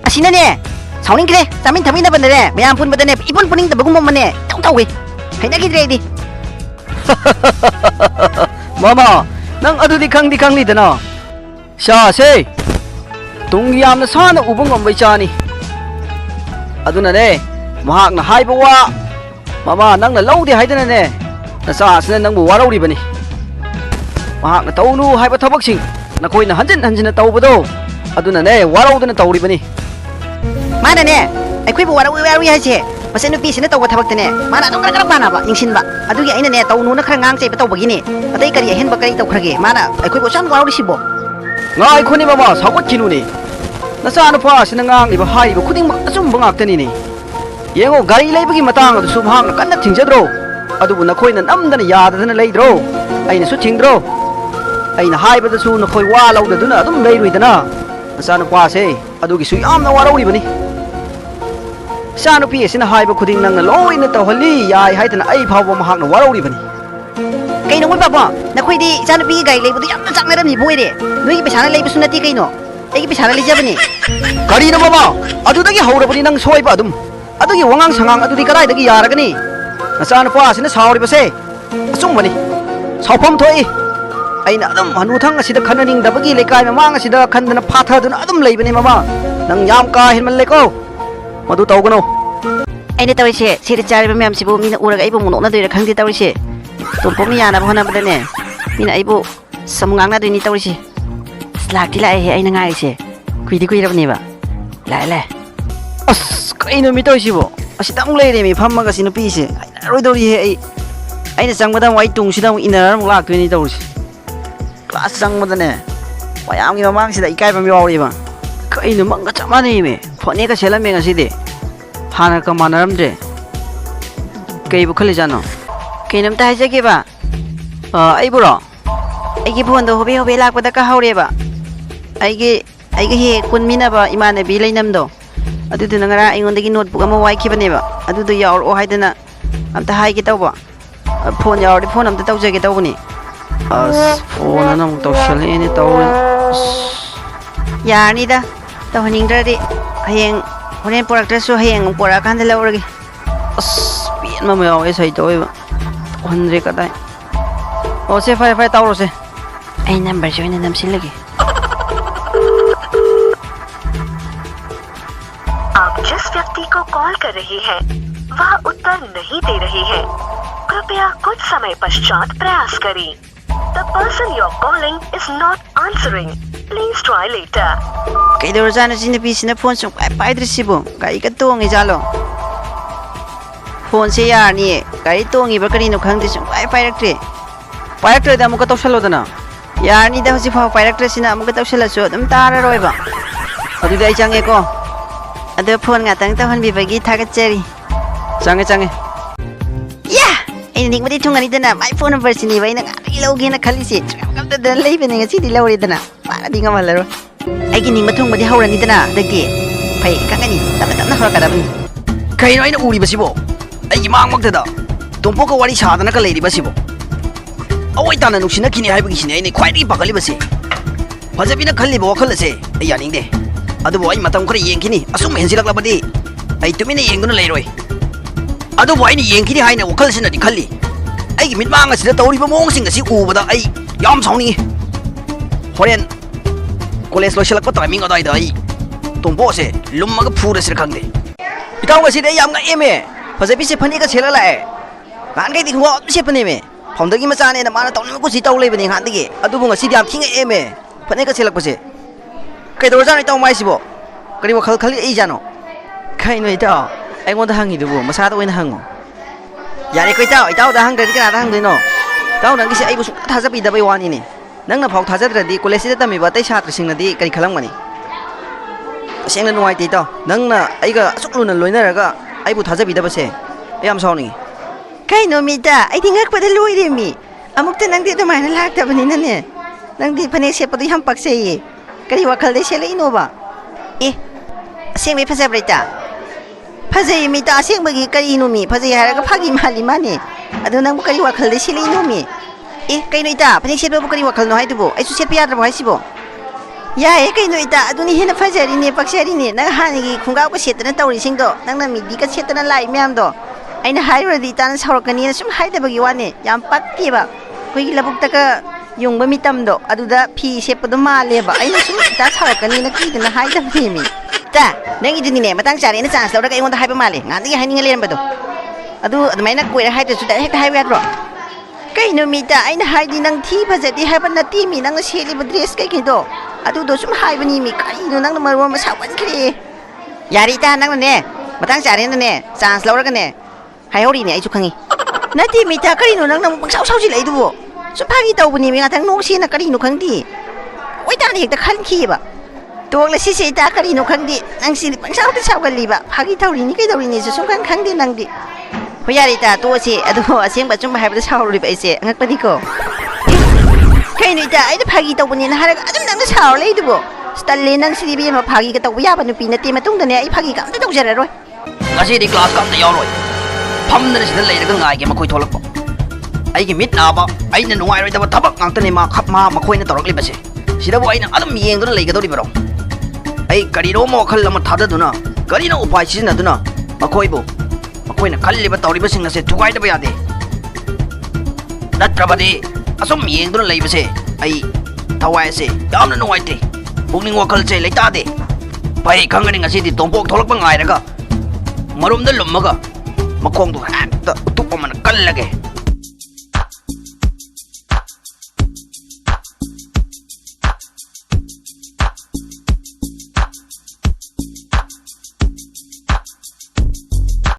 아시나네 사우닝 그래 짜민 터미나번네 매안 푼버드네 이분 뿌닝다 먹음먹만네 텅텅왜 해나기드레이디 마마 난 아두디 강리드나 샤세 동기 암나 사나 우봉 건배 짜니 아두나네 마학나 하이버와 마마 낭나 lâu thì hay thế này nè là sao xin nang bu wa lâu đi bani mà na tàu nu hay ba thabak sing na khoi na hanjin na tàu ba do aduna ne wa lâu na tàu đi bani 마나네 아이쿠이부 와라위 하지 마센 누피스네 떠고 타박드네 마나 동 그럭 바나바 잉신바 아두기 아이네네 떠우누나 크랑 앙제바 떠버기니 아데이 까리 헨바 까리 떠크라게 마나 아이쿠이부 짠 와라위 시보 ngai khoni mama sagot kinuni na sa na pa sinangang iba hai iba kuding asum bangak tani ni yengo gari leibagi matang adu subhang na kanna thingsadro adubu na khoi na namdana yadadana leidro aina su thingdro aina hai bada su na khoi wa laudaduna adum leiruidana na sa na pa se adugi su yam na warawi bani sa na pi sina hai ba kuding nang na loi na tawhali yai hai tana ai phawa mahak na warawi bani kayno mo papa nakoidi chanupi gai leibudu yamna chaknaramni boire noigi pesana leibusu nati kayno aigi pesana leijabani gari na mama adudagi haurabani nang soiba adum adugi wangang sangang adudi karai dagi yaragani nasa na pa sina sauri base asung bani saupam thoi aina adum hanu thang asida khananing dabagi lekai mamang asida khandana phatha duna adum leibani mama nang yam ka hinman leko madu tawgano aina tawise siri chariba myam sibu mina uraga ibu munok na doira khangdi tawise tumpomi yana bhona badane mina ibu samungang na doini tawise slakti lai he aina ngai se kuidi kuirabni ba lai lai as kaino mi toisibo asidang leire mi phammaga sinu pise roidori he aina sangmada wai tung sidang inaram lak tweni tawsi class sangmadane wayam gi mamang sida ikai bam yawri ba kaino manga chamani me phone ka selame ngaside hana ka manaramde keibu khali jano kainam ta haijage ba aiburo aigi phone do hobe hobe lakpada ka haureba aigi he kunmina ba imanabi leinamdo aduduna ngara ingondagi notebook ama wai khibane ba adudu yaur o haidana amta haige tawba phone yaur phone amta tawjage tawbani as phone anam tawsale ni taw yani da tawhaningdradi hayeng horen poraktrasu hayeng porakanda lawrage as pian ma yaw esai toiba hundre kadai o se fai tawro se ai number join namsilage आप जिस व्यक्ति को call कर रहे हैं वह उत्तर नहीं दे रहे हैं कृपया कुछ समय पश्चात प्रयास करें The person you're calling is not answering. Please try later. kaidor jana sina pisina phone sung pai drisibo gai ka tongi jalo phone se yani gai tongi ba kari no khangde sung pai raktre payak da muka tawsalo dana yani da hosi pha pai raktre sina amuka tawsala so dum tara roiba adudi ai change ko ado phone nga tang tawhan bi bagi thagacheri change ya ai ning madi thungani dana my phone number sini bai na ngai logi na khali se kam da dan lei bene ngasi di lawri dana para di ngamalaro ai gi ning mathung madi haurani dana dagi pai kangani tamna horakada bani kaino aina uri basibo ai mang magda tompo ko wari sadana ka leiri basibo awai tana nuksina kini hai bagi sini ai khwai ri pakali basi fajabina khalli bo khal se ai yaning de adubo ai matam khari yengkini asum hensilak labadi ai tumina yenguna leiroi adubo ai ni yengkini haina wakhal sina di khalli ai gi mitmang asida tawri ba mong sing asi ubada ai yam sauni horen college lo selak pa timing adai dai tombo se lummaga phura sir khangde itaw ngasi de yam nga eme fajabi se phani ka chela lae kan kai di khwa se phani me phomdagi macha ne na mana tawni ko si taw lei bani han dige adubo ngasi di am thinga eme phani ka chelak pa se kai dor jani taw mai sibo kari wakhal khali ei jano kai noi taw ai ngon da hangi dubu masa da oina hango yare koi taw da hang dadi kana da hang dino taw nang gi se ai bu su thajabi da bai wani ne nang na phau thajadradi college da tami ba tai chhatri sing na di kari khalang mani sengna nuai ti taw nang na ai ga suklu na loina raga ai bu thajabi da ba se yam sauni kaino mita ai dingak pada loire mi ꯑꯃꯨꯛꯇ ꯅꯪꯗꯤ ꯑꯗꯨꯃꯥꯏꯅ ꯂꯥꯛꯇꯕꯅꯤꯅꯅꯦ ꯅꯪꯗꯤ ꯐꯅꯦꯛ ꯁꯦꯠꯄꯗꯣ ꯌꯥꯝ ꯄꯛꯆꯩꯌꯦ ꯀꯔꯤ ꯋꯥꯈꯜꯗꯩ ꯁꯦꯠꯂꯛꯏꯅꯣꯕ ꯑꯦ ꯑꯁꯦꯡꯕꯩ ꯐꯖꯕ꯭ꯔꯥ ꯏꯇꯥ ꯐꯖꯩ ꯃꯤꯇꯥ ꯑꯁꯦꯡꯕꯒꯤ ꯀꯔꯤꯅꯣ ꯃꯤ ꯐꯖꯩ ꯍꯥꯏꯔꯒ ꯐꯥꯒꯤ ꯃꯥꯜꯂꯤ ꯃꯥꯅꯦ ꯑꯗꯣ ꯅꯪꯕꯨ ꯀꯔꯤ ꯋꯥꯈꯜꯗꯩ ꯁꯦꯠꯂꯛꯏꯅꯣ ꯃꯤ ꯑꯦ ꯀꯩꯅꯣ ꯏꯇꯥ ꯐꯅꯦꯛ ꯁꯦꯠꯄꯕꯨ ꯀꯔꯤ ꯋꯥꯈꯜꯅꯣ ꯍꯥꯏꯗꯨꯕꯨ ꯑꯩꯁꯨ ꯁꯦꯠꯄ ꯌꯥꯗ꯭ꯔꯕꯣ ꯍꯥꯏꯁꯤꯕꯣ ꯌꯥꯏꯌꯦ ꯀꯩꯅꯣ ꯏꯇꯥ ꯑꯗꯨꯅꯤ ꯍꯦꯟꯅ ꯐꯖꯔꯤꯅꯦ ꯄꯛꯆꯔꯤꯅꯦ ꯅꯪ ꯍꯥꯟꯅꯒꯤ ꯈꯣꯡꯒ꯭ꯔꯥꯎꯒ ꯁꯦꯠꯇꯅ ꯇꯧꯔꯤꯁꯤꯡꯗꯣ ꯅꯪꯅ ꯃꯤꯗꯤꯒ ꯁꯦꯠꯇꯅ ꯂꯥꯛꯏ ꯃꯌꯥꯝꯗꯣ ꯑꯩꯅ ꯍꯥꯏꯔꯨꯔꯗꯤ ꯏꯇꯥꯅ ꯁꯥꯎꯔꯛꯀꯅꯤꯅ ꯁꯨꯝ ꯍꯥꯏꯗꯕꯒꯤ ꯋꯥꯅꯦ ꯌꯥꯝ ꯄꯛꯇꯦꯕ ꯑꯩꯈꯣꯏꯒꯤ ꯂꯧꯕꯨꯛꯇꯒ ꯌꯨꯡꯕ ꯃꯇꯝꯗꯣ ꯑꯗꯨꯗ ꯐꯤ ꯁꯦꯠꯄꯗꯣ ꯃꯥꯜꯂꯦꯕ ꯑꯩꯅ ꯁꯨꯝ ꯏꯇꯥ ꯁꯥꯎꯔꯛꯀꯅꯤꯅ ꯀꯤꯗꯅ ꯍꯥꯏꯗꯕꯅꯦꯃꯤ ꯏꯇꯥ ꯅꯪꯒꯤꯗꯨꯅꯤꯅꯦ ꯃꯇꯥꯡ ꯆꯥꯔꯦꯅ ꯆꯥꯟꯁ ꯂꯧꯔꯒ ꯑꯩꯉꯣꯟꯗ ꯍꯥꯏꯕ ꯃꯥꯜꯂꯦ ꯉꯍꯥꯟꯗꯒꯤ ꯍꯥꯏꯅꯤꯡꯉ ꯂꯩꯔꯝꯕꯗꯣ ꯑꯗꯨ ꯑꯗꯨꯃꯥꯏꯅ ꯀꯣꯏꯔ ꯍꯥꯏꯗ꯭ꯔꯁꯨ ꯗꯥꯏꯔꯦꯛ ꯍꯦꯛꯇ ꯍꯥꯏꯕ ꯌꯥꯗ꯭ꯔꯣ ꯀꯩꯅꯣ ꯃꯤꯇꯥ ꯑꯩꯅ ꯍꯥꯏꯗꯤ ꯅꯪ ꯊꯤ ꯐꯖꯗꯦ ꯍꯥꯏꯕ ꯅꯠꯇꯦ ꯃꯤ ꯅꯪꯅ ꯁꯦꯠꯂꯤꯕ ꯗ꯭ꯔꯦꯁ ꯀꯩꯀꯩꯗꯣ ꯑꯗꯨꯗꯣ ꯁꯨꯝ ꯍꯥꯏꯕꯅꯤ ꯃꯤ ꯀꯔꯤꯅꯣ ꯅꯪꯅ ꯃꯔꯣꯟ ꯑꯃ ꯁꯥꯎꯒꯟꯈ꯭ꯔꯦ ꯌꯥꯔꯦ ꯏꯇꯥ ꯅꯪꯅꯅꯦ ꯃꯇꯥꯡ ꯆꯥꯔꯦꯅꯅꯦ ꯆꯥꯟꯁ ꯂꯧꯔꯒꯅꯦ ꯍꯥꯏꯍꯧꯔꯤꯅꯦ ꯑꯩꯁꯨ ꯈꯪꯉꯤ ꯅꯠꯇꯦ ꯃꯤꯇꯥ ꯀꯔꯤꯅꯣ ꯅꯪꯅ ꯑꯃꯨꯛ ꯄꯪꯁꯥꯎ ꯁꯥꯎꯖꯤꯜꯂꯛꯏꯗꯨꯕꯣ ꯁꯨꯝ ꯐꯥꯒꯤ ꯇꯧꯕꯅꯤ ꯃꯤ ꯉꯥꯛꯇꯪ ꯅꯣꯛꯁꯦꯅ ꯀꯔꯤꯅꯣ ꯈꯪꯗꯦ ꯑꯣꯏꯇꯥꯅ ꯍꯦꯛꯇ ꯈꯟꯈꯤꯑꯕ ꯇꯣꯛꯂ ꯁꯤꯁꯦ ꯏꯇꯥ ꯀꯔꯤꯅꯣ ꯈꯪꯗꯦ ꯅꯪ ꯁꯤꯗꯤ ꯄꯪꯁꯥꯎꯗ ꯁꯥꯎꯒꯜꯂꯤꯕ ꯐꯥꯒꯤ ꯇꯧꯔꯤꯅꯤ ꯀꯩꯗꯧꯔꯤꯅꯤꯁꯨ ꯁꯨꯝ ꯈꯪꯗꯦ ꯅꯪꯗꯤ ꯍꯣꯏ ꯌꯥꯔꯦ ꯏꯇꯥ ꯇꯣꯛꯑꯁꯤ ꯑꯗꯣ ꯑꯁꯦꯡꯕ ꯑꯆꯨꯝꯕ ꯍꯥꯏꯕꯗ ꯁꯥꯎꯔꯨꯔꯤꯕ ꯑꯩꯁꯦ ꯑꯉꯛꯄꯅꯤꯀꯣ ꯀꯩꯅꯣ ꯏꯇꯥ ꯑꯩꯅ ꯐꯥꯒꯤ ꯇꯧꯕꯅꯦꯅ ꯍꯥꯏꯔꯒ ꯑꯗꯨꯝ ꯅꯪꯅ ꯁꯥꯎꯔ ꯂꯩꯗꯨꯕꯣ ꯇꯜꯂꯦ ꯅꯪ ꯁꯤꯗꯤ ꯏꯕꯦꯝꯃ ꯐꯥꯒꯤꯒ ꯇꯧꯕ ꯌꯥꯕ ꯅꯨꯄꯤ ꯅꯠꯇꯦ ꯃꯇꯨꯡꯗꯅꯦ ꯑꯩ ꯐꯥꯒꯤꯒ ꯑꯝꯇ ꯇꯧꯖꯔꯔꯣꯏ ꯉꯁꯤꯗꯤ ꯀ꯭ꯂꯥꯁ ꯑꯝꯇ ꯌꯥꯎꯔꯣꯏ ꯐꯝꯗꯅ ꯁꯤꯗ ꯂꯩꯔꯒ ꯉꯥꯏꯒꯦ ꯃꯈꯣꯏ ꯊꯣꯛꯂꯛꯄ ꯑꯩꯒꯤ ꯃꯤꯠ ꯅꯥꯕ ꯑꯩꯅ ꯅꯨꯡꯉꯥꯏꯔꯣꯏꯗꯕ ꯊꯕꯛ ꯉꯥꯛꯇꯅꯤ ꯃꯈꯣꯏꯅ ꯇꯧꯔꯛꯂꯤꯕꯁꯦ ꯁꯤꯗꯕꯨ ꯑꯩꯅ ꯑꯗꯨꯝ ꯌꯦꯡꯗꯨꯅ ꯂꯩꯒꯗꯧꯔꯤꯕꯔꯣ ꯑꯩ ꯀꯔꯤꯅꯣꯃ ꯋꯥꯈꯜ ꯑꯃ ꯊꯥꯗꯗꯨꯅ ꯀꯔꯤꯅꯣ ꯎꯄꯥꯏ ꯁꯤꯖꯤꯟꯅꯗꯨꯅ ꯃꯈꯣꯏꯅ ꯈꯜꯂꯤꯕ ꯇꯧꯔꯤꯕꯁꯤꯡ ꯑꯁꯦ ꯊꯨꯒꯥꯏꯗꯕ ꯌꯥꯗꯦ ꯅꯠꯇ꯭ꯔꯕꯗꯤ ꯑꯁꯨꯝ ꯌꯦꯡꯗꯨꯅ ꯂꯩꯕꯁꯦ ꯑꯩ ꯊꯋꯥꯏ ꯑꯁꯦ ꯌꯥꯝꯅ ꯅꯨꯡꯉꯥꯏꯇꯦ ꯄꯨꯛꯅꯤꯡ ꯋꯥꯈꯜꯁꯦ ꯂꯩꯇꯥꯗꯦ ꯐꯩ ꯈꯪꯒꯅꯤ ꯉꯁꯤꯗꯤ ꯇꯣꯝꯄꯣꯛ ꯊꯣꯛꯂꯛꯄ ꯉꯥꯏꯔꯒ ꯃꯔꯨꯝꯗ ꯂꯨꯝꯃꯒ ꯃꯈꯣꯡꯗꯣ ꯍꯦꯛꯇ ꯎꯇꯨꯞ ꯑꯃꯅ ꯀꯜꯂꯒꯦ